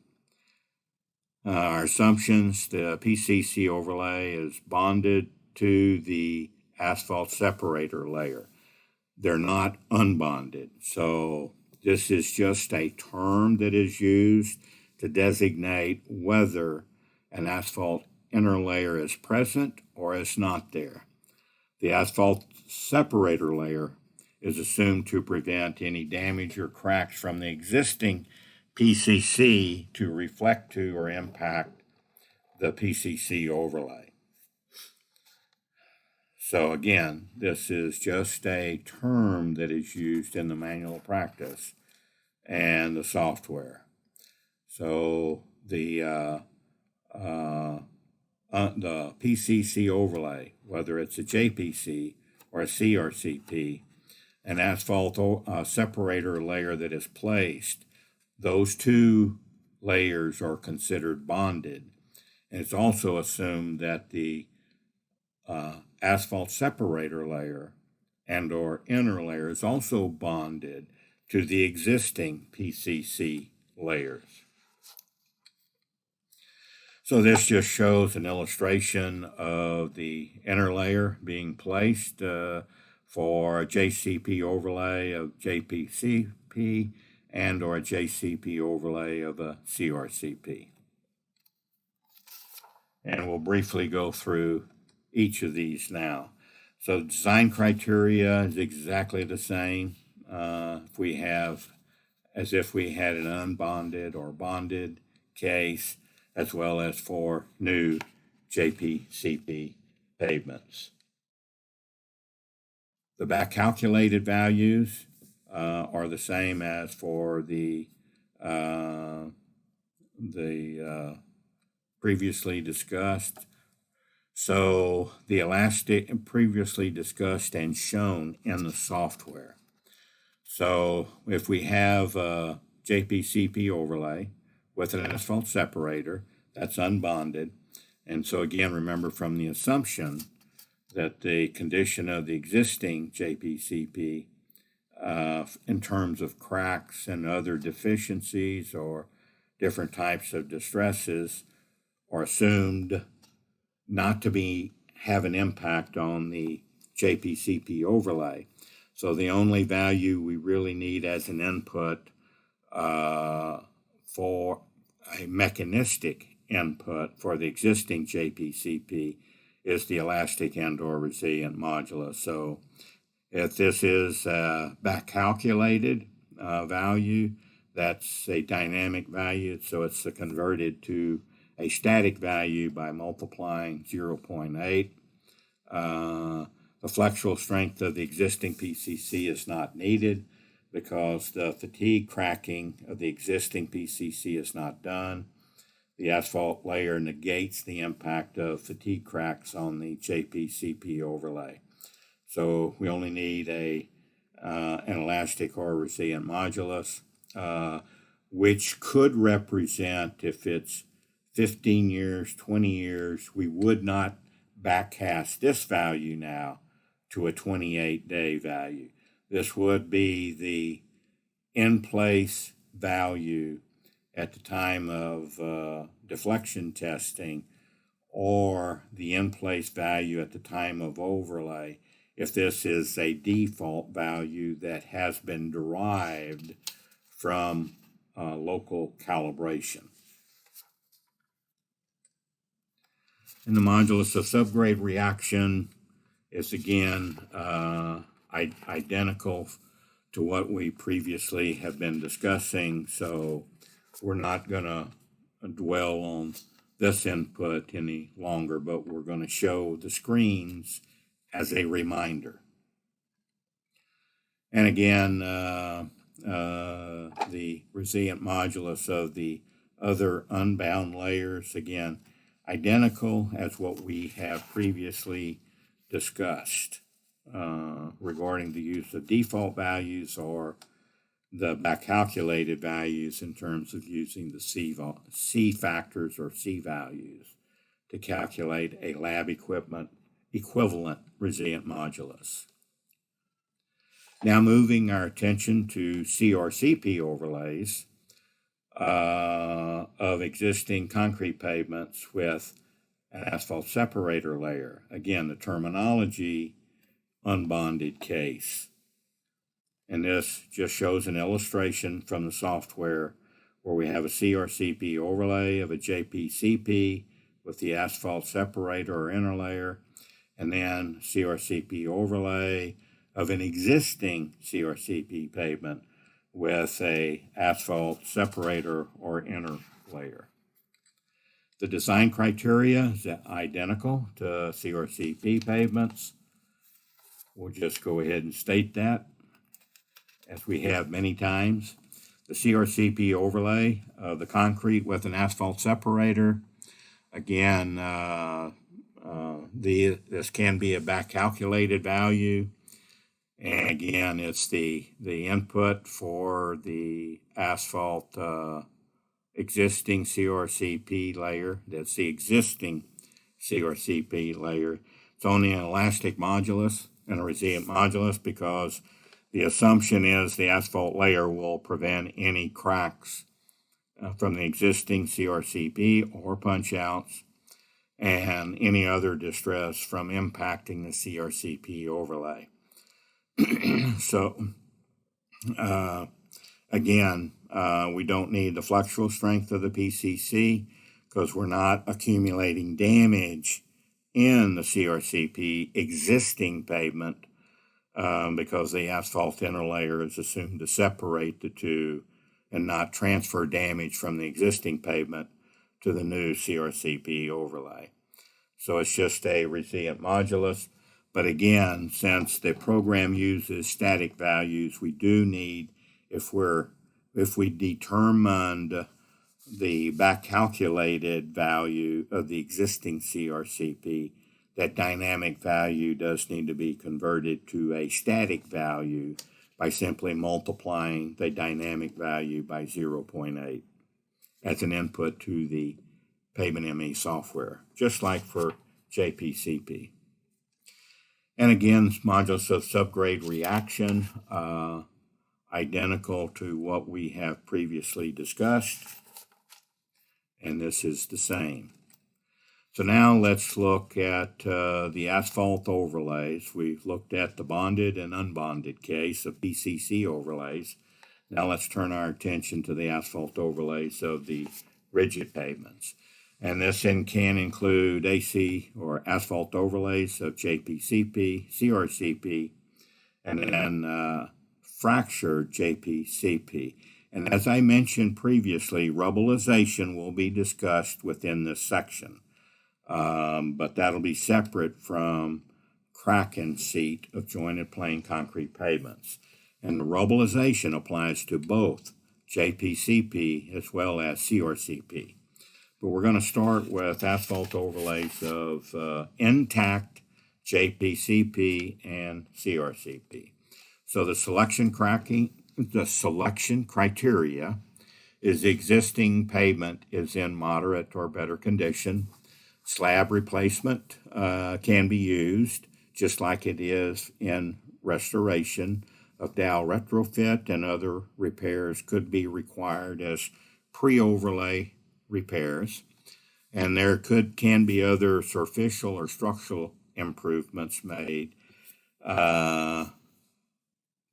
Our assumptions, the PCC overlay is bonded to the asphalt separator layer. They're not unbonded. So this is just a term that is used to designate whether an asphalt interlayer is present or is not there. The asphalt separator layer is assumed to prevent any damage or cracks from the existing PCC to reflect to or impact the PCC overlay. So again, this is just a term that is used in the manual practice and the software. So the PCC overlay, whether it's a JPC or a CRCP, an asphalt separator layer that is placed, those two layers are considered bonded. And it's also assumed that the asphalt separator layer and or inner layer is also bonded to the existing PCC layers. So this just shows an illustration of the inner layer being placed for a JCP overlay of JPCP and or a JCP overlay of a CRCP. And we'll briefly go through each of these now. So design criteria is exactly the same if we have as if we had an unbonded or bonded case, as well as for new JPCP pavements. The back calculated values are the same as for the previously discussed. So the elastic previously discussed and shown in the software. So if we have a JPCP overlay with an asphalt separator, that's unbonded. And so again, remember from the assumption that the condition of the existing JPCP in terms of cracks and other deficiencies or different types of distresses are assumed not to have an impact on the JPCP overlay. So the only value we really need as an input for a mechanistic input for the existing JPCP is the elastic and/or resilient modulus. So if this is a back calculated value, that's a dynamic value, so it's converted to a static value by multiplying 0.8. The flexural strength of the existing PCC is not needed because the fatigue cracking of the existing PCC is not done. The asphalt layer negates the impact of fatigue cracks on the JPCP overlay. So we only need an elastic or resilient modulus, which could represent, if it's 15 years, 20 years, we would not backcast this value now to a 28-day value. This would be the in-place value at the time of deflection testing, or the in-place value at the time of overlay, if this is a default value that has been derived from local calibration. And the modulus of subgrade reaction is again identical to what we previously have been discussing, so we're not going to dwell on this input any longer, but we're going to show the screens as a reminder. And again, the resilient modulus of the other unbound layers, again, identical as what we have previously discussed regarding the use of default values or the back calculated values in terms of using the C factors or C values to calculate a lab equivalent resilient modulus. Now moving our attention to CRCP overlays of existing concrete pavements with an asphalt separator layer. Again, the terminology, unbonded case. And this just shows an illustration from the software where we have a CRCP overlay of a JPCP with the asphalt separator or inner layer, and then CRCP overlay of an existing CRCP pavement with a asphalt separator or inner layer. The design criteria is identical to CRCP pavements. We'll just go ahead and state that, as we have many times. The CRCP overlay of the concrete with an asphalt separator. Again, this can be a back calculated value. And again, it's the input for the asphalt existing CRCP layer. That's the existing CRCP layer. It's only an elastic modulus and a resilient modulus because the assumption is the asphalt layer will prevent any cracks from the existing CRCP or punch outs and any other distress from impacting the CRCP overlay. So, again, we don't need the flexural strength of the PCC because we're not accumulating damage in the CRCP existing pavement because the asphalt interlayer is assumed to separate the two and not transfer damage from the existing pavement to the new CRCP overlay. So it's just a resilient modulus. But again, since the program uses static values, we do need, if we determined the back calculated value of the existing CRCP, that dynamic value does need to be converted to a static value by simply multiplying the dynamic value by 0.8 as an input to the Pavement ME software, just like for JPCP. And again, modulus of subgrade reaction, identical to what we have previously discussed. And this is the same. So now let's look at the asphalt overlays. We've looked at the bonded and unbonded case of PCC overlays. Now let's turn our attention to the asphalt overlays of the rigid pavements. And this can include AC or asphalt overlays of JPCP, CRCP, and then fractured JPCP. And as I mentioned previously, rubbleization will be discussed within this section, but that'll be separate from crack and seat of jointed plain concrete pavements. And the rubbleization applies to both JPCP as well as CRCP. But we're going to start with asphalt overlays of intact JPCP and CRCP. So the selection criteria is existing pavement is in moderate or better condition. Slab replacement can be used just like it is in restoration. Of dowel retrofit and other repairs could be required as pre-overlay repairs, and there can be other superficial or structural improvements made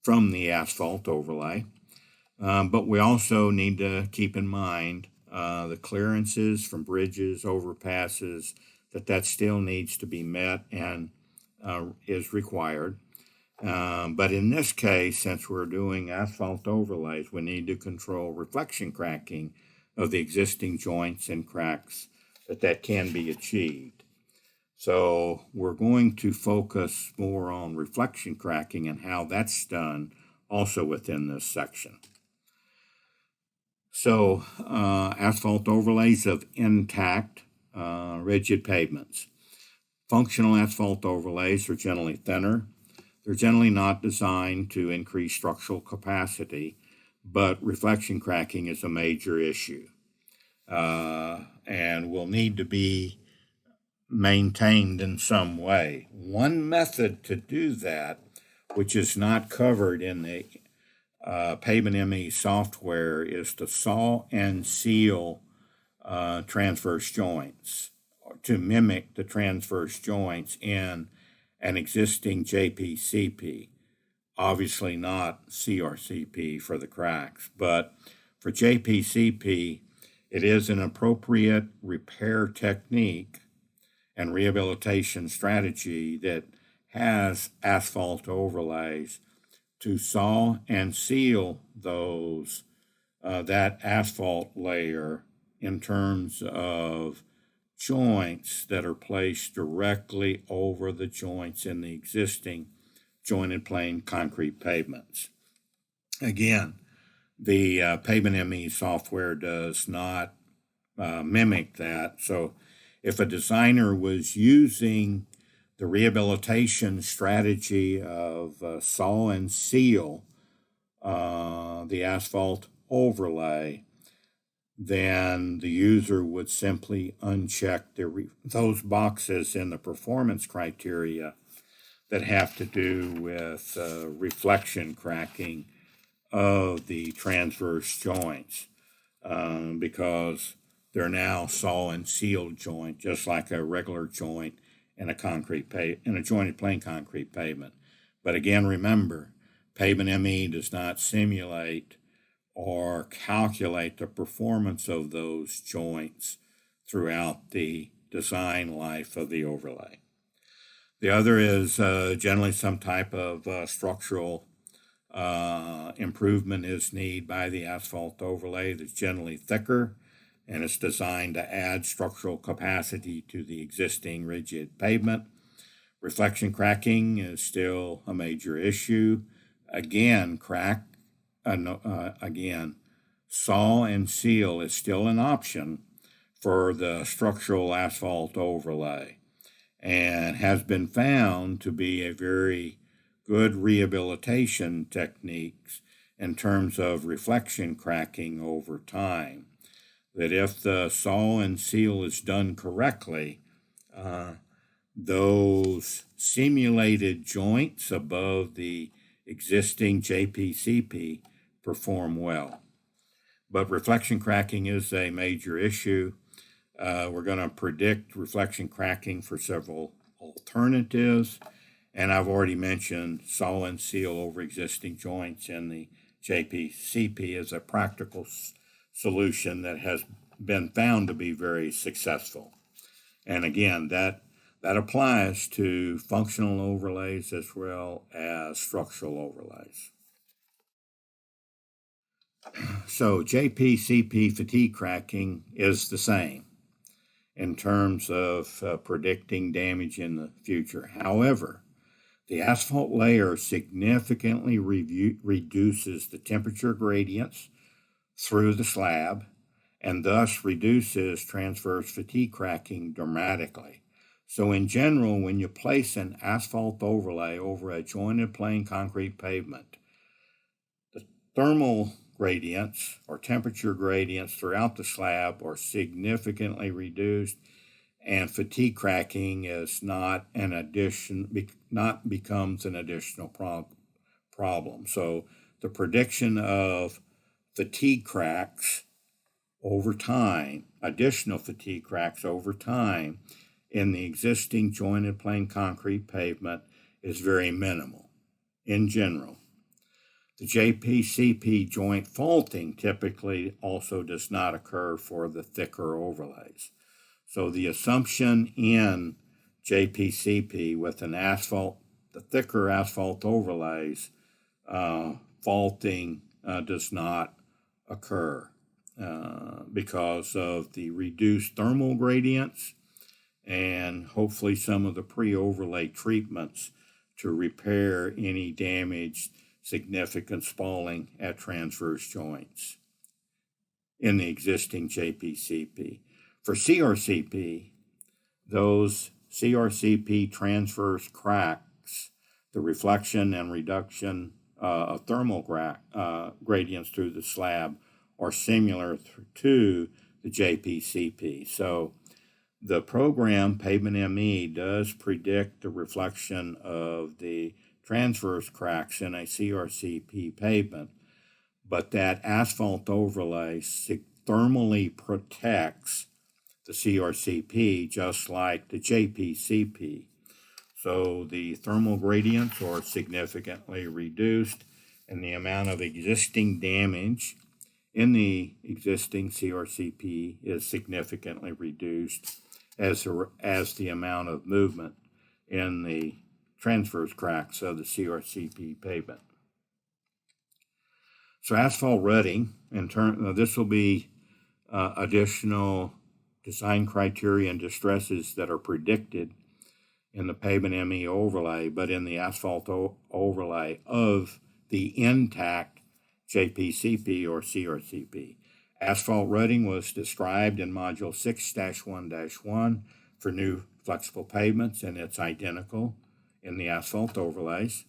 from the asphalt overlay. But we also need to keep in mind the clearances from bridges, overpasses, that still needs to be met and is required. But in this case, since we're doing asphalt overlays, we need to control reflection cracking of the existing joints and cracks that can be achieved. So we're going to focus more on reflection cracking and how that's done also within this section. So asphalt overlays of intact rigid pavements. Functional asphalt overlays are generally thinner. They're generally not designed to increase structural capacity, but reflection cracking is a major issue and will need to be maintained in some way. One method to do that, which is not covered in the Pavement ME software, is to saw and seal transverse joints, or to mimic the transverse joints in an existing JPCP. Obviously not CRCP for the cracks, but for JPCP, it is an appropriate repair technique and rehabilitation strategy that has asphalt overlays to saw and seal that asphalt layer in terms of joints that are placed directly over the joints in the existing jointed plain concrete pavements. Again, the Pavement ME software does not mimic that. So if a designer was using the rehabilitation strategy of saw and seal the asphalt overlay, then the user would simply uncheck those boxes in the performance criteria that have to do with reflection cracking of the transverse joints, because they're now saw and sealed joint, just like a regular joint in a jointed plain concrete pavement. But again, remember, Pavement ME does not simulate or calculate the performance of those joints throughout the design life of the overlay. The other is generally some type of structural improvement is needed by the asphalt overlay that's generally thicker, and it's designed to add structural capacity to the existing rigid pavement. Reflection cracking is still a major issue. Again, saw and seal is still an option for the structural asphalt overlay, and has been found to be a very good rehabilitation techniques in terms of reflection cracking over time. That if the saw and seal is done correctly, those simulated joints above the existing JPCP perform well. But reflection cracking is a major issue. We're going to predict reflection cracking for several alternatives, and I've already mentioned saw and seal over existing joints in the JPCP as a practical solution that has been found to be very successful. And again, that applies to functional overlays as well as structural overlays. So JPCP fatigue cracking is the same in terms of predicting damage in the future. However, the asphalt layer significantly reduces the temperature gradients through the slab, and thus reduces transverse fatigue cracking dramatically. So in general, when you place an asphalt overlay over a jointed plain concrete pavement, the thermal gradients or temperature gradients throughout the slab are significantly reduced, and fatigue cracking is not becomes an additional problem. So the prediction of fatigue cracks over time, additional fatigue cracks over time in the existing jointed plain concrete pavement is very minimal in general. The JPCP joint faulting typically also does not occur for the thicker overlays. So the assumption in JPCP with the thicker asphalt overlays, faulting does not occur because of the reduced thermal gradients and hopefully some of the pre-overlay treatments to repair any damaged significant spalling at transverse joints in the existing JPCP. For CRCP, those CRCP transverse cracks, the reflection and reduction of thermal gradients through the slab are similar to the JPCP. So the program Pavement ME does predict the reflection of the transverse cracks in a CRCP pavement, but that asphalt overlay thermally protects the CRCP just like the JPCP. So the thermal gradients are significantly reduced, and the amount of existing damage in the existing CRCP is significantly reduced as the amount of movement in the transverse cracks of the CRCP pavement. So asphalt rutting, this will be additional design criteria and distresses that are predicted in the Pavement ME overlay, but in the asphalt overlay of the intact JPCP or CRCP. Asphalt rutting was described in Module 6-1-1 for new flexible pavements, and it's identical in the asphalt overlays.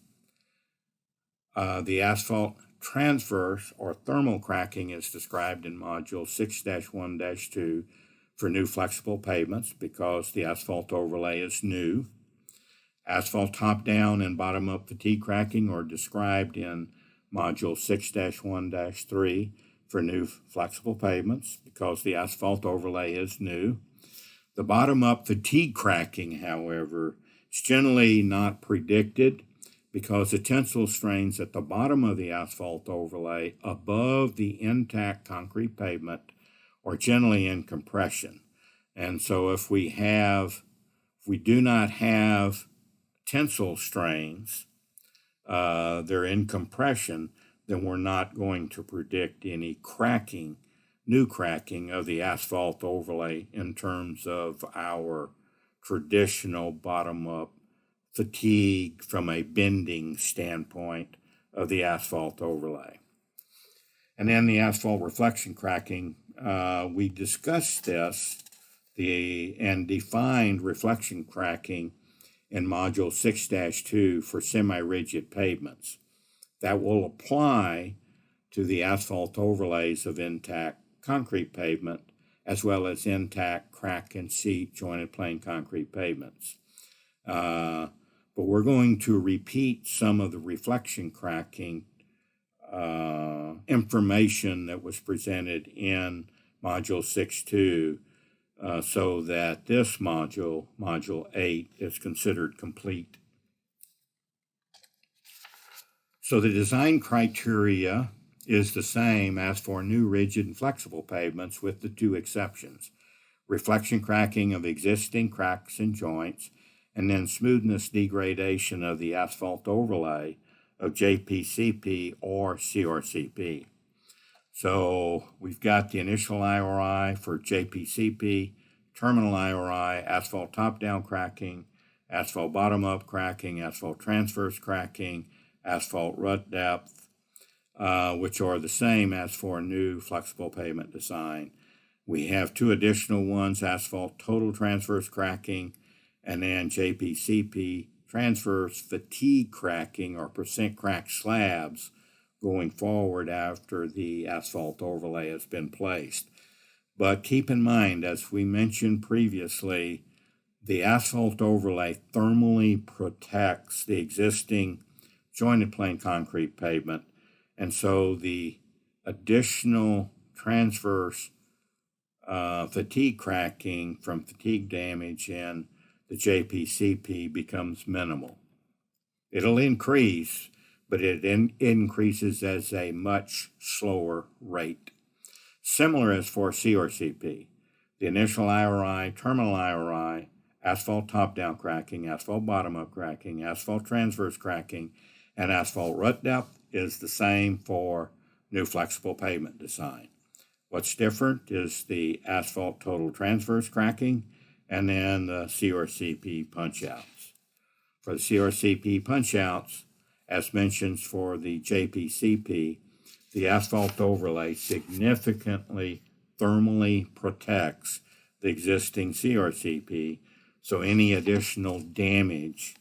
The asphalt transverse or thermal cracking is described in Module 6-1-2 for new flexible pavements because the asphalt overlay is new. Asphalt top-down and bottom-up fatigue cracking are described in Module 6-1-3 for new flexible pavements because the asphalt overlay is new. The bottom-up fatigue cracking, however, is generally not predicted because the tensile strains at the bottom of the asphalt overlay above the intact concrete pavement are generally in compression. And so if we do not have tensile strains, they're in compression, then we're not going to predict any cracking, new cracking of the asphalt overlay in terms of our traditional bottom-up fatigue from a bending standpoint of the asphalt overlay. And then the asphalt reflection cracking, we discussed this and defined reflection cracking in Module 6-2 for semi-rigid pavements. That will apply to the asphalt overlays of intact concrete pavement as well as intact crack and seat jointed plain concrete pavements. But we're going to repeat some of the reflection cracking information that was presented in Module 6-2 so that this module, Module 8, is considered complete. So the design criteria is the same as for new rigid and flexible pavements with the two exceptions: reflection cracking of existing cracks and joints, and then smoothness degradation of the asphalt overlay of JPCP or CRCP. So we've got the initial IRI for JPCP, terminal IRI, asphalt top-down cracking, asphalt bottom-up cracking, asphalt transverse cracking, asphalt rut depth, which are the same as for new flexible pavement design. We have two additional ones, asphalt total transverse cracking, and then JPCP transverse fatigue cracking or percent crack slabs going forward after the asphalt overlay has been placed. But keep in mind, as we mentioned previously, the asphalt overlay thermally protects the existing jointed plain concrete pavement, and so the additional transverse fatigue cracking from fatigue damage in the JPCP becomes minimal. It'll increase, but it increases as a much slower rate. Similar as for CRCP, the initial IRI, terminal IRI, asphalt top-down cracking, asphalt bottom-up cracking, asphalt transverse cracking, and asphalt rut depth is the same for new flexible pavement design. What's different is the asphalt total transverse cracking and then the CRCP punch-outs. For the CRCP punch-outs, as mentioned for the JPCP, the asphalt overlay significantly thermally protects the existing CRCP, so any additional damage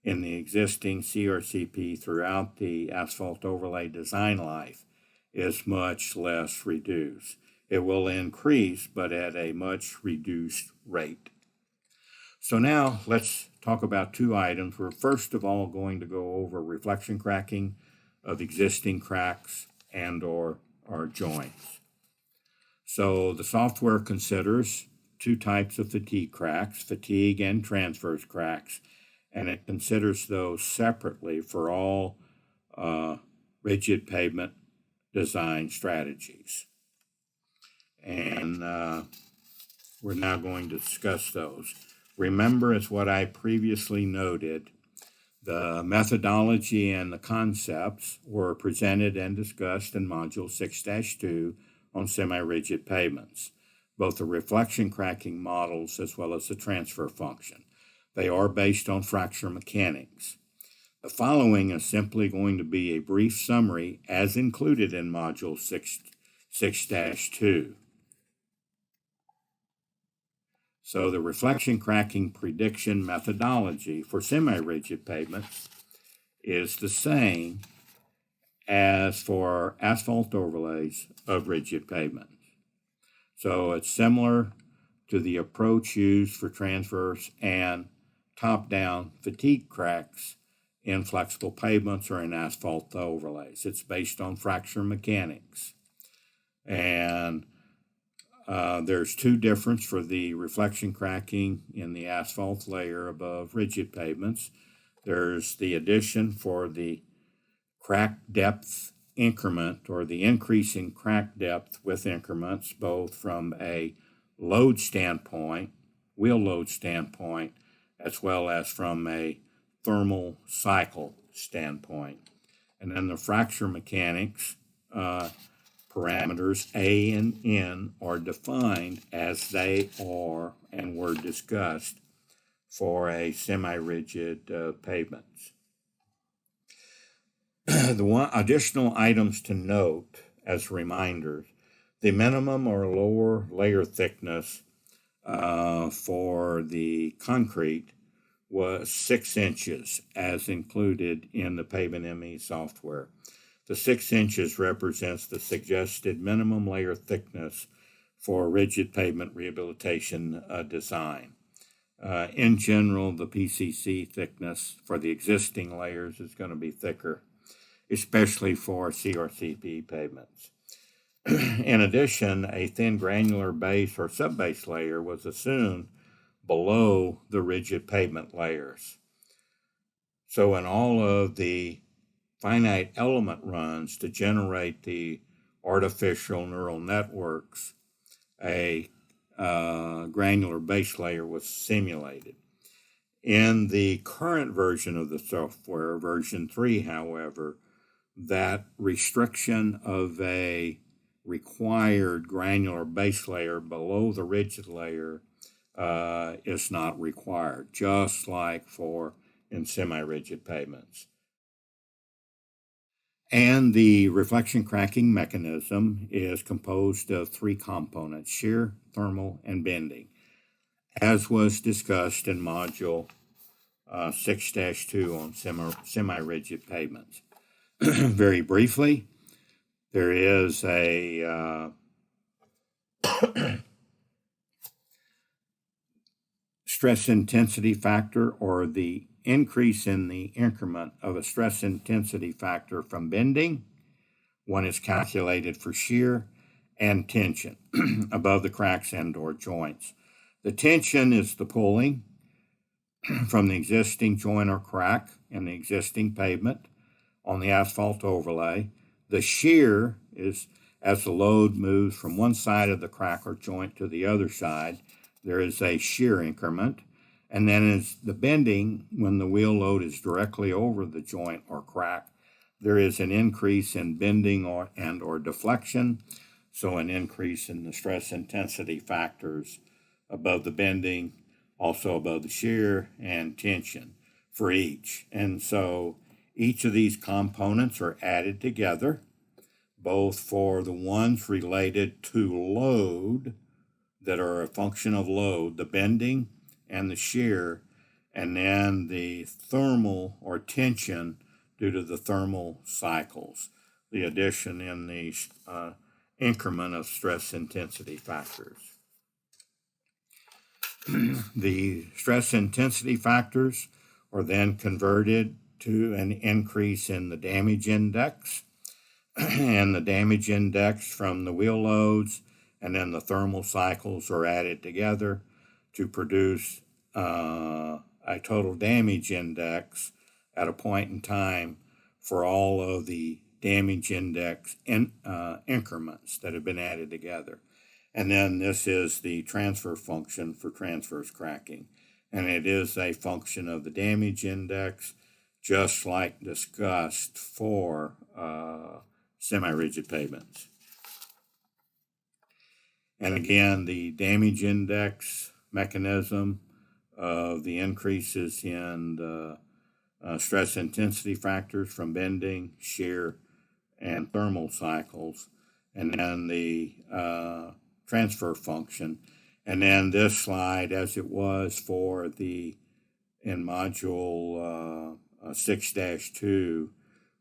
in the existing CRCP throughout the asphalt overlay design life is much less reduced. It will increase, but at a much reduced rate. So now let's talk about two items. We're first of all going to go over reflection cracking of existing cracks and or joints. So the software considers two types of fatigue cracks, fatigue and transverse cracks, and it considers those separately for all rigid pavement design strategies. And we're now going to discuss those. Remember, as what I previously noted, the methodology and the concepts were presented and discussed in Module 6-2 on semi-rigid pavements, both the reflection cracking models as well as the transfer function. They are based on fracture mechanics. The following is simply going to be a brief summary as included in Module 6-2. So the reflection cracking prediction methodology for semi-rigid pavements is the same as for asphalt overlays of rigid pavements. So it's similar to the approach used for transverse and top-down fatigue cracks in flexible pavements or in asphalt overlays. It's based on fracture mechanics. And there's two differences for the reflection cracking in the asphalt layer above rigid pavements. There's the addition for the crack depth increment, or the increase in crack depth with increments, both from a load standpoint, wheel load standpoint, as well as from a thermal cycle standpoint. And then the fracture mechanics parameters A and N are defined as they are and were discussed for a semi-rigid pavements. The one additional items to note as reminders: the minimum or lower layer thickness for the concrete was 6 inches as included in the Pavement ME software. The 6 inches represents the suggested minimum layer thickness for rigid pavement rehabilitation design. In general, the PCC thickness for the existing layers is going to be thicker, especially for CRCP pavements. In addition, a thin granular base or subbase layer was assumed below the rigid pavement layers. So in all of the finite element runs to generate the artificial neural networks, a granular base layer was simulated. In the current version of the software, version 3, however, that restriction of a required granular base layer below the rigid layer is not required, just like for in semi-rigid pavements. And the reflection cracking mechanism is composed of 3 components: shear, thermal, and bending, as was discussed in Module 6-2 on semi-rigid pavements. Very briefly, there is a stress intensity factor, or the increase in the increment of a stress intensity factor from bending. One is calculated for shear and tension above the cracks and or joints. The tension is the pulling from the existing joint or crack in the existing pavement on the asphalt overlay. The shear is as the load moves from one side of the crack or joint to the other side, there is a shear increment. And then is the bending, when the wheel load is directly over the joint or crack, there is an increase in bending or deflection, so an increase in the stress intensity factors above the bending, also above the shear and tension for each. And so each of these components are added together, both for the ones related to load that are a function of load, the bending and the shear, and then the thermal or tension due to the thermal cycles, the addition in the increment of stress intensity factors. The stress intensity factors are then converted to an increase in the damage index, and the damage index from the wheel loads and then the thermal cycles are added together to produce a total damage index at a point in time for all of the damage index increments that have been added together. And then this is the transfer function for transverse cracking. And it is a function of the damage index, just like discussed for semi-rigid pavements. And again, the damage index mechanism of the increases in the stress intensity factors from bending, shear, and thermal cycles, and then the transfer function. And then this slide, as it was for in module 6-2,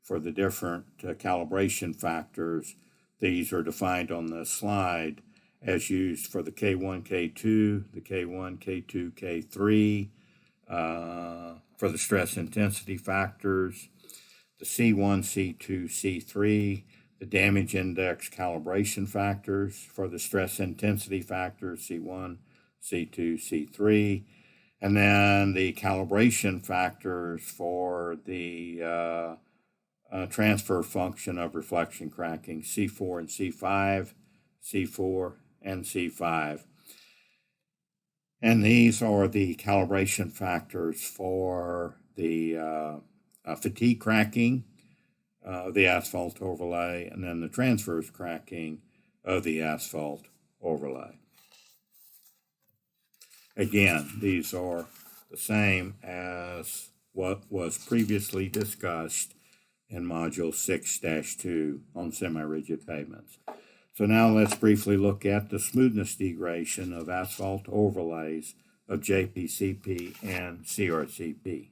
for the different calibration factors, these are defined on the slide as used for the K1, K2, the K1, K2, K3, for the stress intensity factors, the C1, C2, C3, the damage index calibration factors for the stress intensity factors, C1, C2, C3, and then the calibration factors for the transfer function of reflection cracking, C4 and C5, C4 and C5. And these are the calibration factors for the fatigue cracking, the asphalt overlay, and then the transverse cracking of the asphalt overlay. Again, these are the same as what was previously discussed in Module 6-2 on semi-rigid pavements. So now let's briefly look at the smoothness degradation of asphalt overlays of JPCP and CRCP.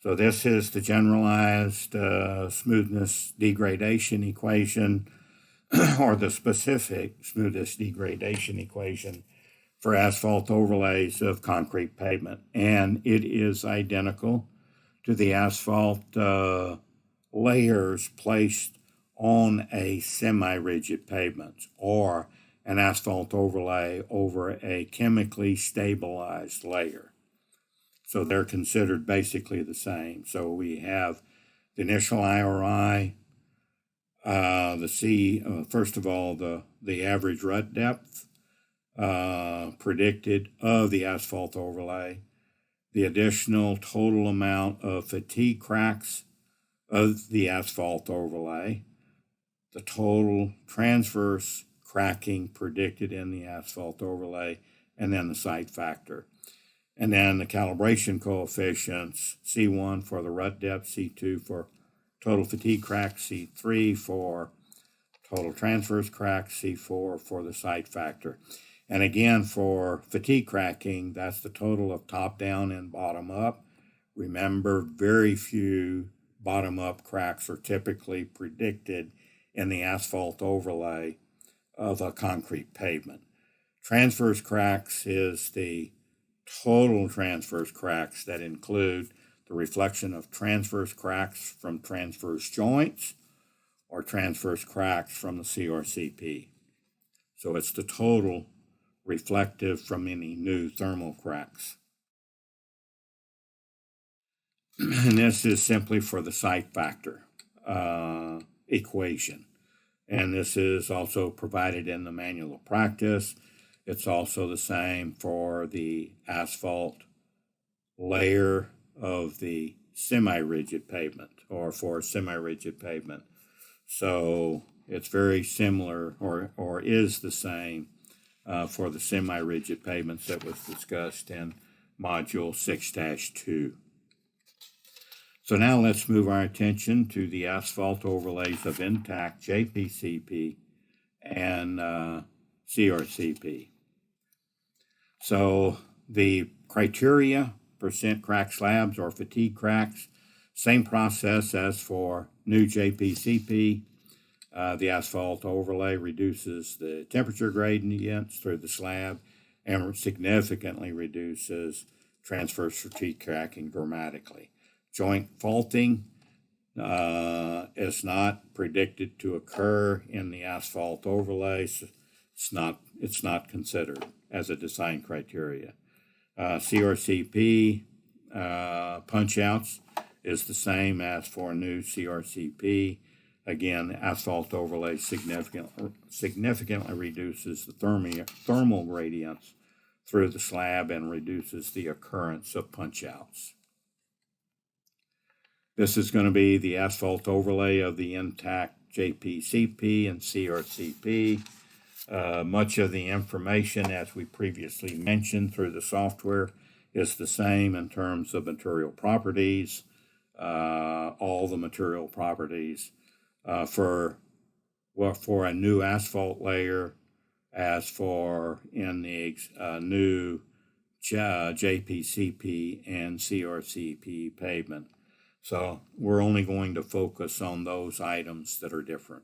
So this is the generalized smoothness degradation equation or the specific smoothness degradation equation for asphalt overlays of concrete pavement. And it is identical to the asphalt layers placed on a semi-rigid pavement or an asphalt overlay over a chemically stabilized layer. So they're considered basically the same. So we have the initial IRI, first of all, the average rut depth predicted of the asphalt overlay, the additional total amount of fatigue cracks of the asphalt overlay, the total transverse cracking predicted in the asphalt overlay, and then the site factor. And then the calibration coefficients, C1 for the rut depth, C2 for total fatigue crack, C3 for total transverse crack, C4 for the site factor. And again, for fatigue cracking, that's the total of top down and bottom up. Remember, very few bottom up cracks are typically predicted in the asphalt overlay of a concrete pavement. Transverse cracks is the total transverse cracks that include the reflection of transverse cracks from transverse joints or transverse cracks from the CRCP. So it's the total reflective from any new thermal cracks. And this is simply for the site factor equation. And this is also provided in the manual of practice. It's also the same for the asphalt layer of the semi-rigid pavement or for semi-rigid pavement. So it's very similar or is the same for the semi-rigid pavements that was discussed in Module 6-2. So now let's move our attention to the asphalt overlays of intact JPCP and CRCP. So the criteria, percent crack slabs or fatigue cracks, same process as for new JPCP. The asphalt overlay reduces the temperature gradients through the slab and significantly reduces transverse fatigue cracking dramatically. Joint faulting is not predicted to occur in the asphalt overlays. It's not considered as a design criteria. CRCP punch outs is the same as for new CRCP. Again, the asphalt overlay significantly reduces the thermal gradients through the slab and reduces the occurrence of punch outs. This is going to be the asphalt overlay of the intact JPCP and CRCP. Much of the information, as we previously mentioned through the software, is the same in terms of material properties, all the material properties. For a new asphalt layer, as for in the new JPCP and CRCP pavement. So we're only going to focus on those items that are different.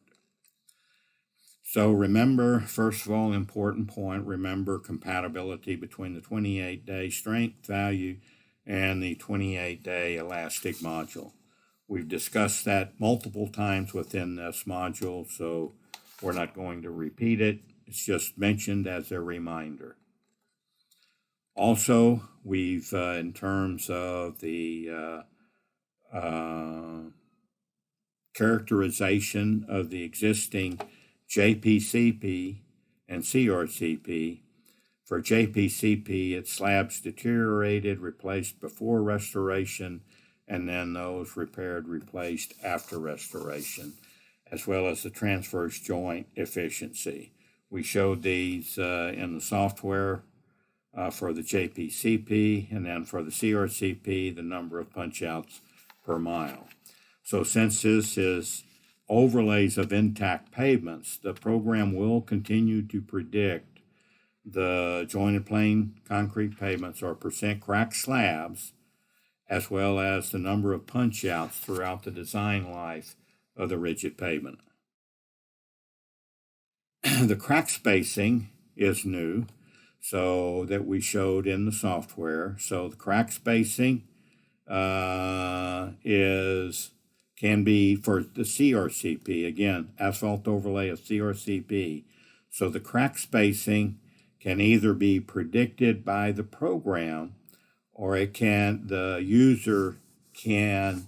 So remember, first of all, important point, remember compatibility between the 28-day strength value and the 28-day elastic module. We've discussed that multiple times within this module, so we're not going to repeat it. It's just mentioned as a reminder. Also, we've, in terms of the characterization of the existing JPCP and CRCP. For JPCP, its slabs deteriorated, replaced before restoration, and then those repaired, replaced after restoration, as well as the transverse joint efficiency. We showed these in the software for the JPCP, and then for the CRCP, the number of punch-outs per mile. So since this is overlays of intact pavements, the program will continue to predict the jointed plain concrete pavements or percent cracked slabs, as well as the number of punch-outs throughout the design life of the rigid pavement. The crack spacing is new, so that we showed in the software. So the crack spacing can be for the CRCP, again, asphalt overlay of CRCP. So the crack spacing can either be predicted by the program, or the user can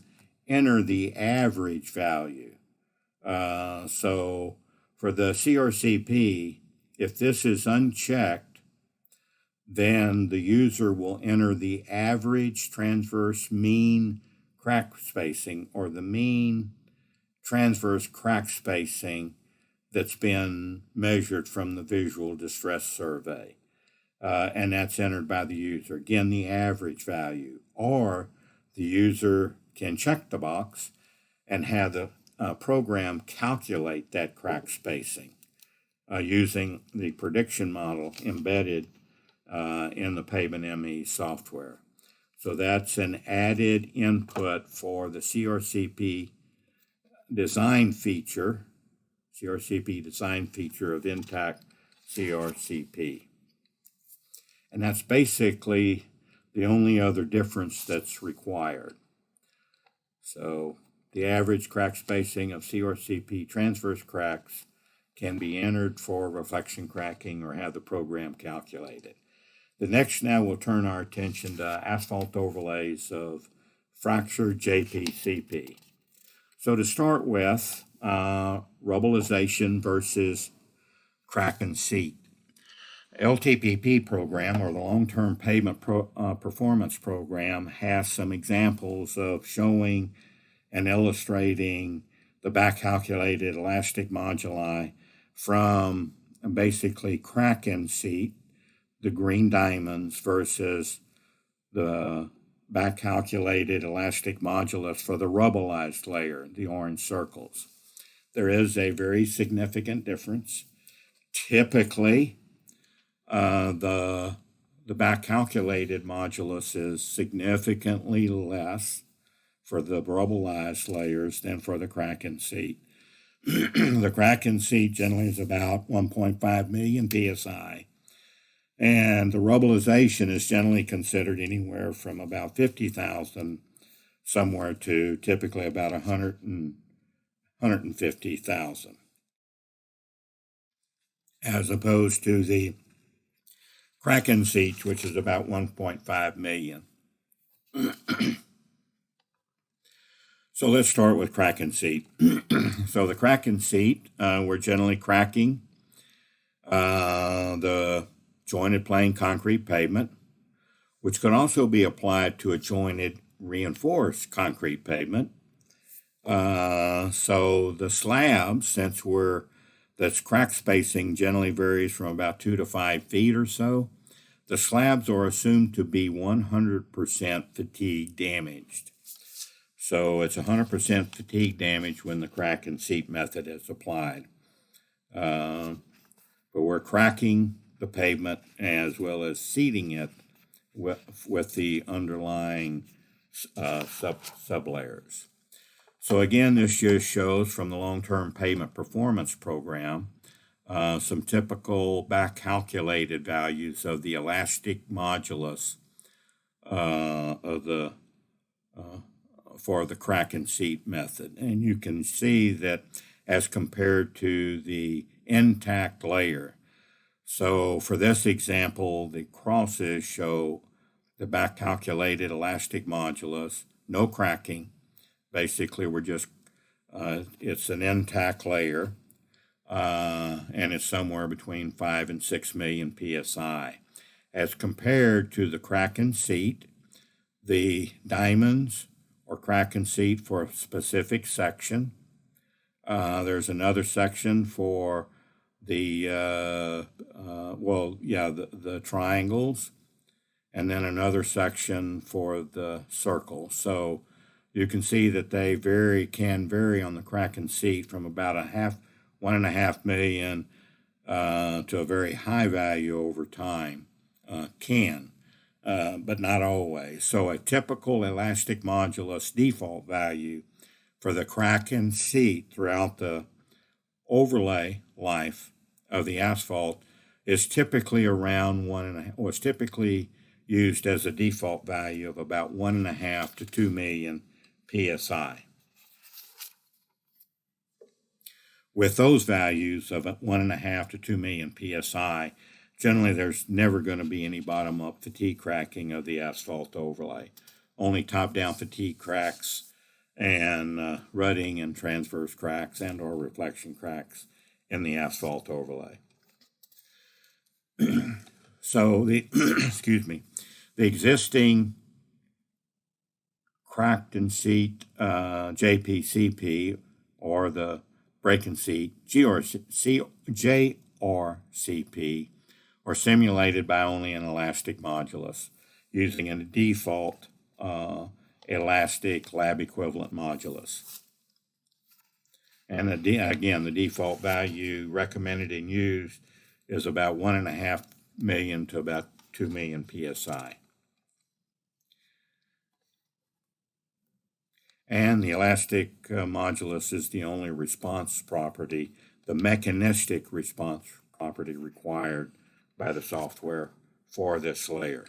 enter the average value. So for the CRCP, if this is unchecked, then the user will enter the average transverse mean crack spacing, or the mean transverse crack spacing that's been measured from the visual distress survey. And that's entered by the user. Again, the average value. Or the user can check the box and have the program calculate that crack spacing using the prediction model embedded in the Pavement ME software. So that's an added input for the CRCP design feature of intact CRCP. And that's basically the only other difference that's required. So the average crack spacing of CRCP transverse cracks can be entered for reflection cracking or have the program calculated. The next now we'll turn our attention to asphalt overlays of fractured JPCP. So to start with, rubbleization versus crack and seat. LTPP program, or the Long-Term Pavement Performance Program, has some examples of showing and illustrating the back-calculated elastic moduli from basically crack and seat, the green diamonds, versus the back-calculated elastic modulus for the rubbleized layer, the orange circles. There is a very significant difference. Typically, the back-calculated modulus is significantly less for the rubbleized layers than for the crack and seat. The crack and seat generally is about 1.5 million psi, and the rubbleization is generally considered anywhere from about 50,000 somewhere to typically about 150,000, as opposed to the crack and seat, which is about 1.5 million. So let's start with crack and seat. So the crack and seat, we're generally cracking the jointed plain concrete pavement, which can also be applied to a jointed reinforced concrete pavement. So the slabs, that's crack spacing generally varies from about 2 to 5 feet or so. The slabs are assumed to be 100% fatigue damaged. So it's 100% fatigue damage when the crack and seat method is applied. but we're cracking the pavement as well as seeding it with the underlying sublayers. So again, this just shows from the long-term pavement performance program some typical back-calculated values of the elastic modulus for the crack and seat method. And you can see that as compared to the intact layer. So for this example, the crosses show the back calculated elastic modulus, no cracking. Basically, we're just, it's an intact layer, and it's somewhere between 5 and 6 million PSI. As compared to the crack and seat, the diamonds or crack and seat for a specific section. There's another section for the triangles, and then another section for the circle. So you can see that they can vary on the crack and seat from about 1.5 million to a very high value over time. But not always. So a typical elastic modulus default value for the crack and seat throughout the overlay life of the asphalt is typically around was typically used as a default value of about 1.5 to 2 million PSI. With those values of 1.5 to 2 million PSI, generally there's never going to be any bottom-up fatigue cracking of the asphalt overlay. Only top-down fatigue cracks and rutting and transverse cracks and or reflection cracks in the asphalt overlay. So the the existing cracked and seat JPCP or the break and seat JRCP are simulated by only an elastic modulus using a default elastic lab equivalent modulus. And again, the default value recommended and used is about 1.5 million to about 2 million PSI. And the elastic modulus is the only response property, the mechanistic response property required by the software for this layer.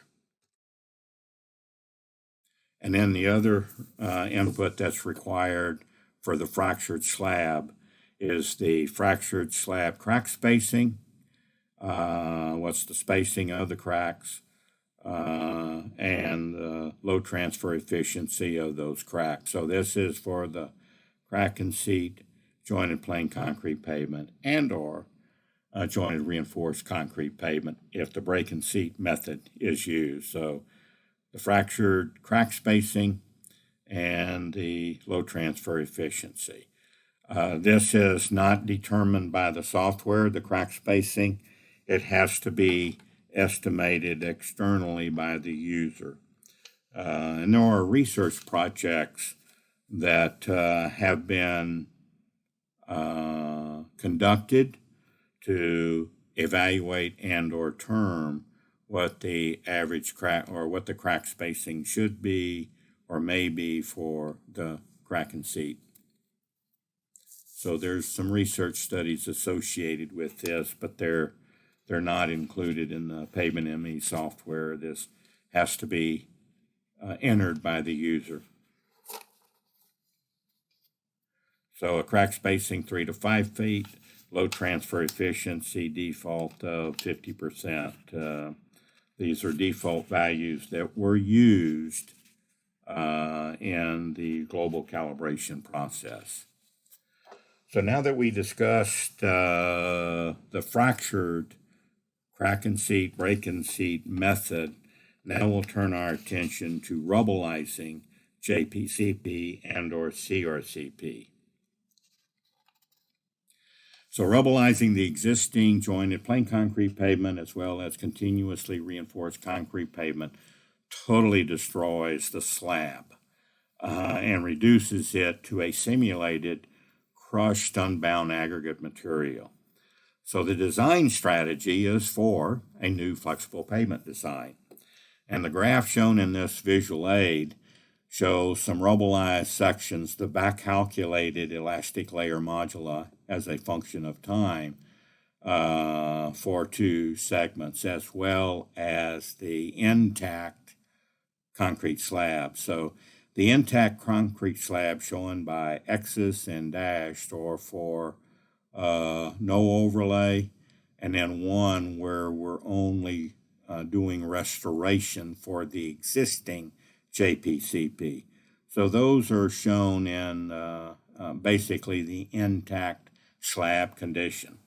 And then the other input that's required for the fractured slab is the fractured slab crack spacing, what's the spacing of the cracks, and the load transfer efficiency of those cracks. So this is for the crack and seat jointed plain concrete pavement and or jointed reinforced concrete pavement if the break and seat method is used. So the fractured crack spacing and the load transfer efficiency. This is not determined by the software, the crack spacing. It has to be estimated externally by the user. And there are research projects that have been conducted to evaluate and or term what the average crack or what the crack spacing should be or may be for the crack and seat. So there's some research studies associated with this, but they're not included in the Pavement ME software. This has to be entered by the user. So a crack spacing 3 to 5 feet, load transfer efficiency default of 50%. These are default values that were used in the global calibration process. So now that we discussed the fractured crack and seat, break and seat method, now we'll turn our attention to rubbleizing JPCP and or CRCP. So rubbleizing the existing jointed plain concrete pavement as well as continuously reinforced concrete pavement totally destroys the slab and reduces it to a simulated crushed unbound aggregate material. So the design strategy is for a new flexible pavement design. And the graph shown in this visual aid shows some rubbleized sections, the back calculated elastic layer moduli as a function of time for two segments, as well as the intact concrete slab. So the intact concrete slab shown by X's and dashed or for no overlay, and then one where we're only doing restoration for the existing JPCP. So those are shown in basically the intact slab condition,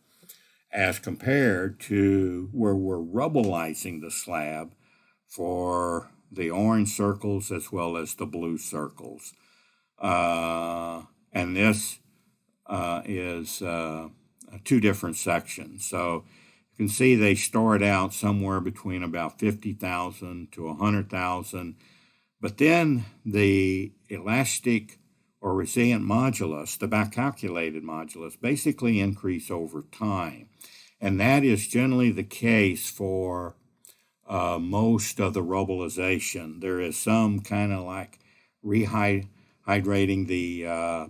as compared to where we're rubbleizing the slab for the orange circles as well as the blue circles. And this is two different sections. So you can see they start out somewhere between about 50,000 to 100,000, but then the elastic or resilient modulus, the back calculated modulus, basically increase over time. And that is generally the case for most of the rubbleization. There is some kind of like rehydrating the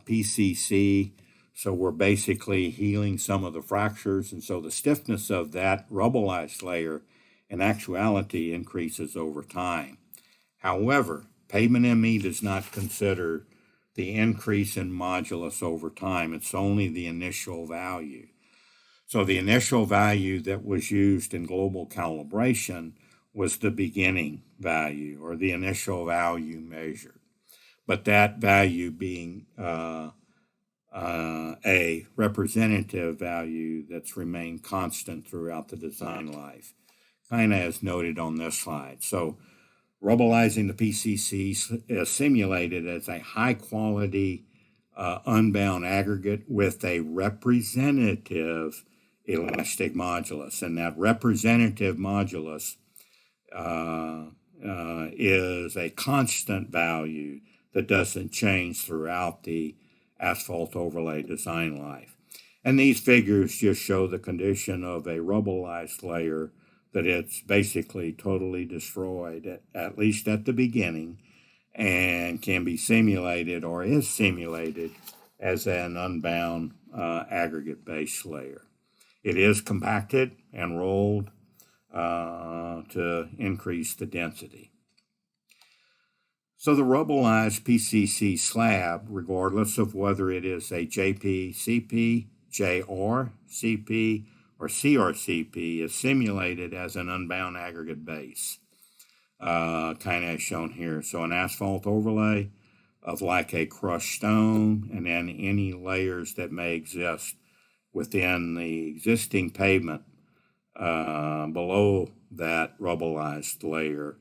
PCC, so we're basically healing some of the fractures, and so the stiffness of that rubbleized layer in actuality increases over time. However, Pavement ME does not consider the increase in modulus over time. It's only the initial value. So the initial value that was used in global calibration was the beginning value or the initial value measured, but that value being a representative value that's remained constant throughout the design life, kind of as noted on this slide. So rubbleizing the PCC is simulated as a high quality unbound aggregate with a representative elastic modulus, and that representative modulus is a constant value that doesn't change throughout the asphalt overlay design life. And these figures just show the condition of a rubbleized layer, that it's basically totally destroyed, at least at the beginning, and can be simulated or is simulated as an unbound aggregate base layer. It is compacted and rolled to increase the density. So the rubbleized PCC slab, regardless of whether it is a JPCP, JRCP, or CRCP, is simulated as an unbound aggregate base, kind of as shown here. So an asphalt overlay of like a crushed stone, and then any layers that may exist within the existing pavement below that rubbleized layer.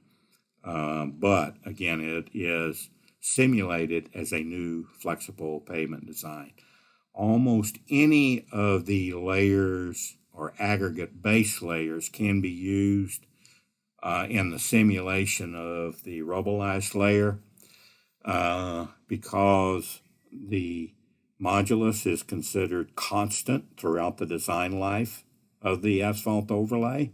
But again, it is simulated as a new flexible pavement design. Almost any of the layers or aggregate base layers can be used in the simulation of the rubbleized layer because the modulus is considered constant throughout the design life of the asphalt overlay.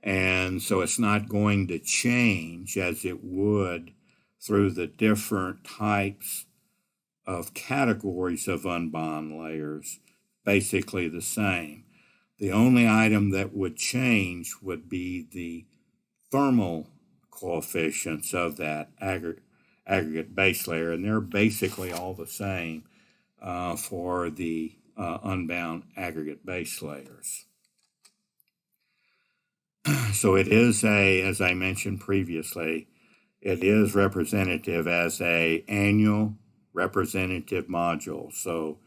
And so it's not going to change as it would through the different types of categories of unbound layers, basically the same. The only item that would change would be the thermal coefficients of that aggregate base layer, and they're basically all the same for the unbound aggregate base layers. So it is as I mentioned previously, it is representative as a annual representative module. So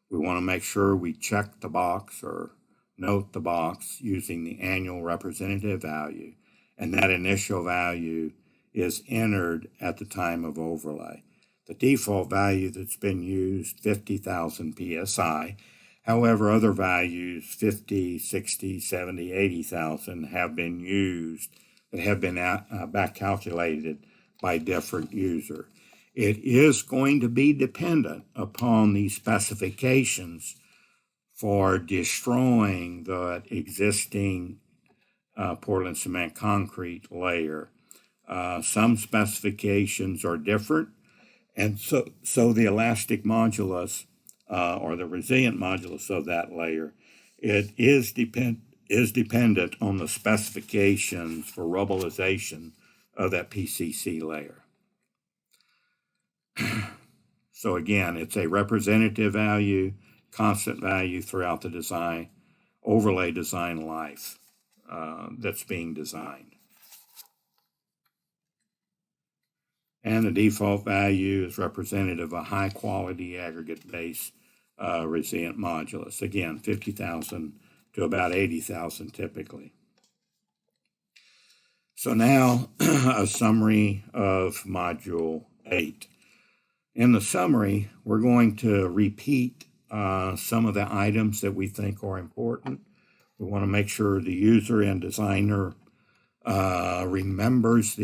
we want to make sure we check the box or note the box using the annual representative value, and that initial value is entered at the time of overlay. The default value that's been used, 50,000 psi. However, other values, 50, 60, 70, 80,000, have been used that have been back calculated by different user. It is going to be dependent upon the specifications for destroying the existing Portland cement concrete layer. Some specifications are different, and so the elastic modulus or the resilient modulus of that layer, it is dependent on the specifications for rubbleization of that PCC layer. So again, it's a representative value, constant value throughout the design, overlay design life that's being designed. And the default value is representative of a high quality aggregate base resilient modulus. Again, 50,000 to about 80,000 typically. So now a summary of Module 8. In the summary, we're going to repeat some of the items that we think are important. We want to make sure the user and designer remembers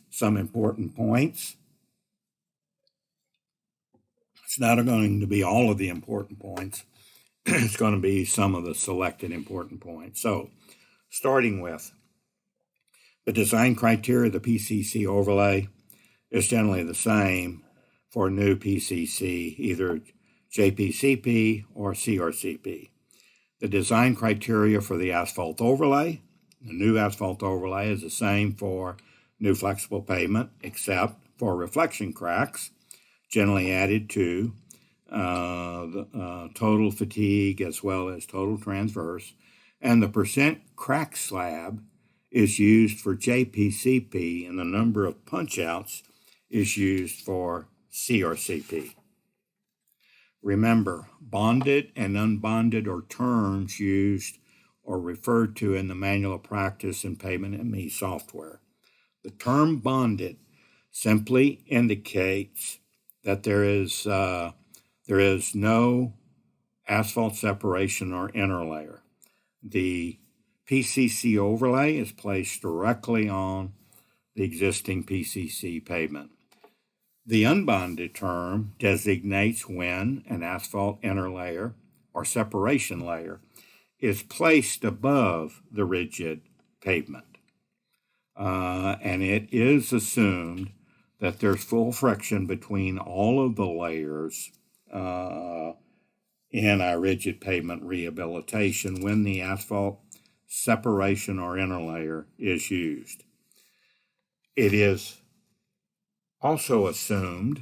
some important points. It's not going to be all of the important points. It's going to be some of the selected important points. So, starting with the design criteria of the PCC overlay is generally the same for new PCC, either JPCP or CRCP. The design criteria for the asphalt overlay, the new asphalt overlay, is the same for new flexible pavement, except for reflection cracks, generally added to the total fatigue as well as total transverse, and the percent crack slab is used for JPCP, and the number of punch-outs is used for CRCP. Remember, bonded and unbonded are terms used or referred to in the Manual of Practice in Pavement ME software. The term bonded simply indicates that there is no asphalt separation or interlayer. The PCC overlay is placed directly on the existing PCC pavement. The unbonded term designates when an asphalt interlayer or separation layer is placed above the rigid pavement. And it is assumed that there's full friction between all of the layers in our rigid pavement rehabilitation when the asphalt separation or interlayer is used. It is also assumed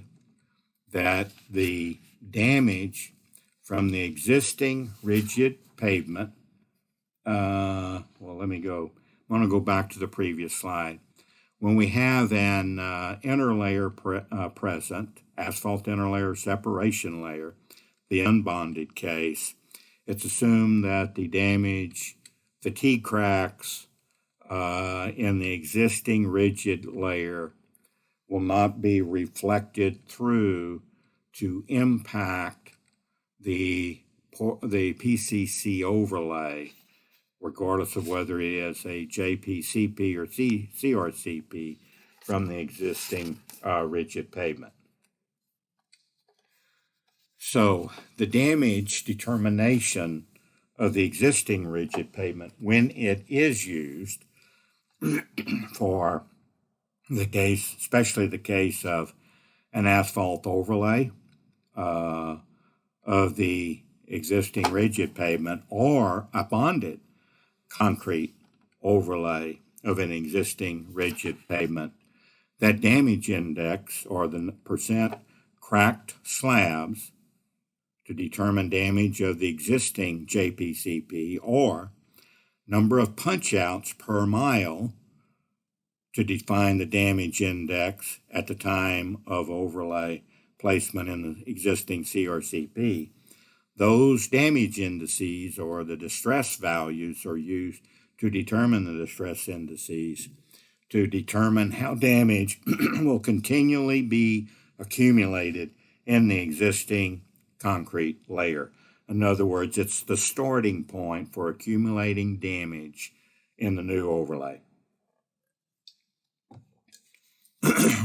that the damage from the existing rigid pavement, I'm going to go back to the previous slide. When we have an interlayer present, asphalt interlayer separation layer, the unbonded case, it's assumed that the damage, fatigue cracks in the existing rigid layer will not be reflected through to impact the PCC overlay, regardless of whether it is a JPCP or CRCP from the existing rigid pavement. So the damage determination of the existing rigid pavement when it is used for the case, especially the case of an asphalt overlay of the existing rigid pavement or a bonded concrete overlay of an existing rigid pavement, that damage index or the percent cracked slabs to determine damage of the existing JPCP or number of punch-outs per mile to define the damage index at the time of overlay placement in the existing CRCP. Those damage indices or the distress values are used to determine the distress indices to determine how damage will continually be accumulated in the existing concrete layer. In other words, it's the starting point for accumulating damage in the new overlay,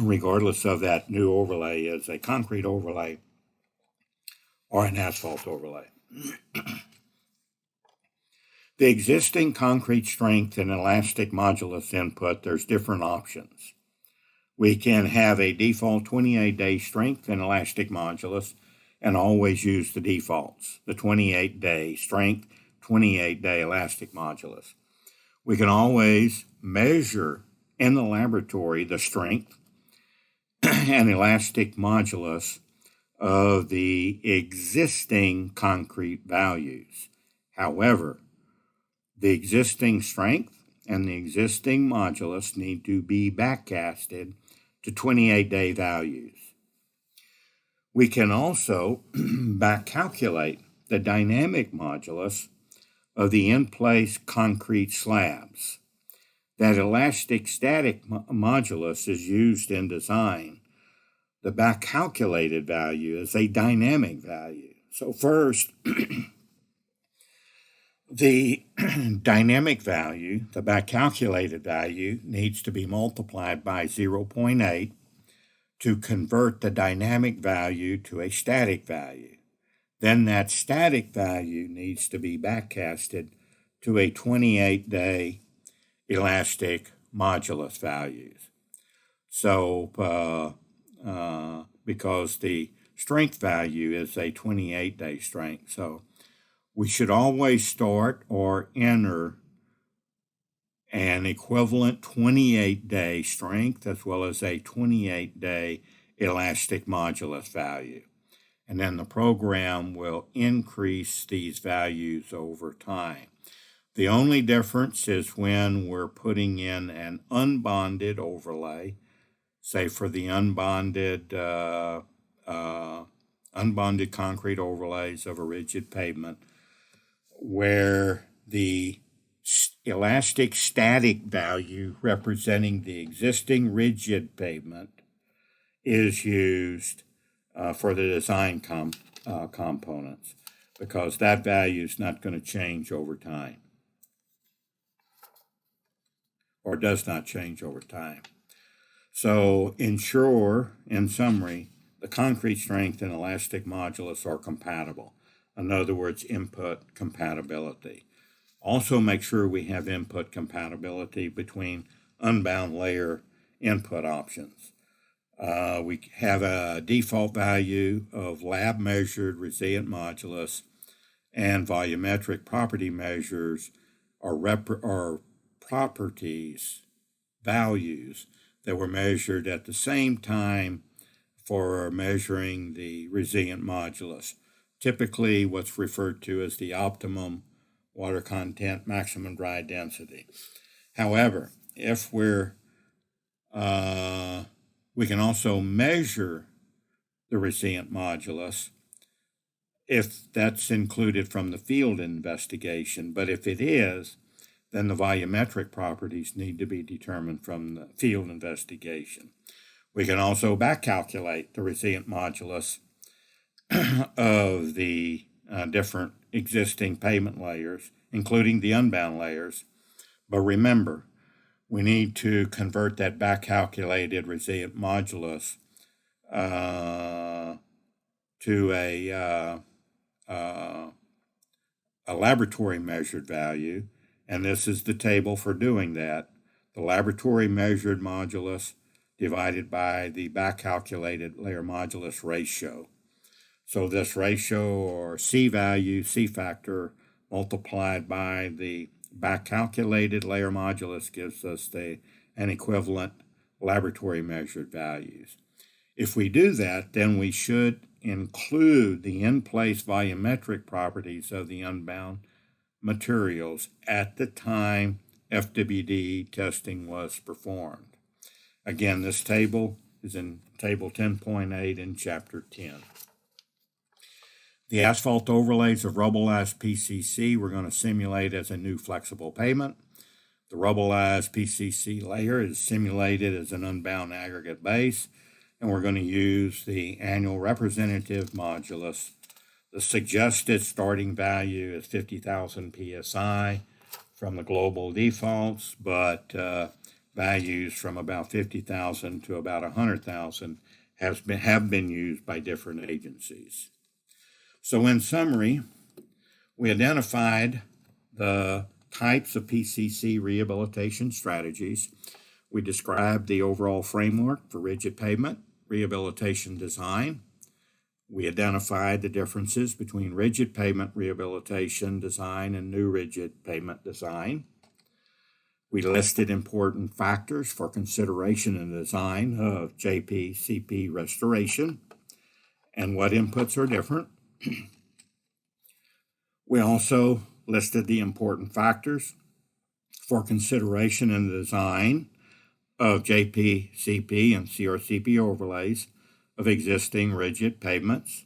regardless of that new overlay is a concrete overlay or an asphalt overlay. The existing concrete strength and elastic modulus input, there's different options. We can have a default 28-day strength and elastic modulus and always use the defaults, the 28-day strength, 28-day elastic modulus. We can always measure in the laboratory the strength and elastic modulus of the existing concrete values. However, the existing strength and the existing modulus need to be backcasted to 28-day values. We can also back-calculate the dynamic modulus of the in-place concrete slabs. That elastic-static modulus is used in design. The back-calculated value is a dynamic value. So first, the dynamic value, the back-calculated value, needs to be multiplied by 0.8 to convert the dynamic value to a static value. Then that static value needs to be backcasted to a 28-day elastic modulus values. So, because the strength value is a 28-day strength, so we should always start or enter an equivalent 28-day strength as well as a 28-day elastic modulus value. And then the program will increase these values over time. The only difference is when we're putting in an unbonded overlay, say for the unbonded concrete overlays of a rigid pavement, where the elastic static value representing the existing rigid pavement is used for the design components, because that value is not going to change over time, or does not change over time. So ensure, in summary, the concrete strength and elastic modulus are compatible. In other words, input compatibility. Also make sure we have input compatibility between unbound layer input options. We have a default value of lab measured resilient modulus, and volumetric property measures are properties, values that were measured at the same time for measuring the resilient modulus. Typically what's referred to as the optimum water content, maximum dry density. However, if we can also measure the resilient modulus if that's included from the field investigation, but if it is, then the volumetric properties need to be determined from the field investigation. We can also back calculate the resilient modulus of the different existing pavement layers, including the unbound layers. But remember, we need to convert that back calculated resilient modulus to a laboratory measured value, and this is the table for doing that. The laboratory measured modulus divided by the back calculated layer modulus ratio. So this ratio, or C value, C factor, multiplied by the back calculated layer modulus gives us an equivalent laboratory measured values. If we do that, then we should include the in-place volumetric properties of the unbound materials at the time FWD testing was performed. Again, this table is in Table 10.8 in Chapter 10. The asphalt overlays of rubbleized PCC we're going to simulate as a new flexible pavement. The rubbleized PCC layer is simulated as an unbound aggregate base, and we're going to use the annual representative modulus. The suggested starting value is 50,000 psi from the global defaults, but values from about 50,000 to about 100,000 have been used by different agencies. So in summary, we identified the types of PCC rehabilitation strategies. We described the overall framework for rigid pavement rehabilitation design. We identified the differences between rigid pavement rehabilitation design and new rigid pavement design. We listed important factors for consideration in the design of JPCP restoration and what inputs are different. We also listed the important factors for consideration in the design of JPCP and CRCP overlays of existing rigid pavements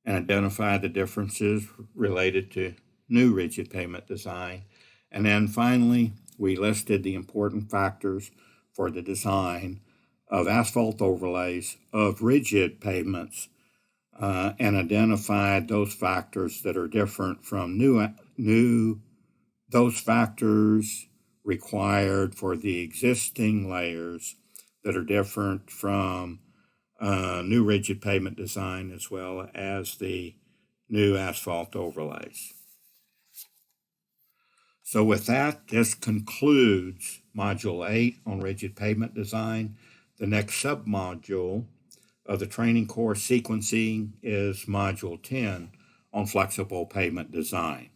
and identified the differences related to new rigid pavement design. And then finally, we listed the important factors for the design of asphalt overlays of rigid pavements and identified those factors that are different from those factors required for the existing layers that are different from new rigid pavement design as well as the new asphalt overlays. So with that, this concludes Module 8 on rigid pavement design. The next submodule of the training course sequencing is Module 10 on flexible pavement design.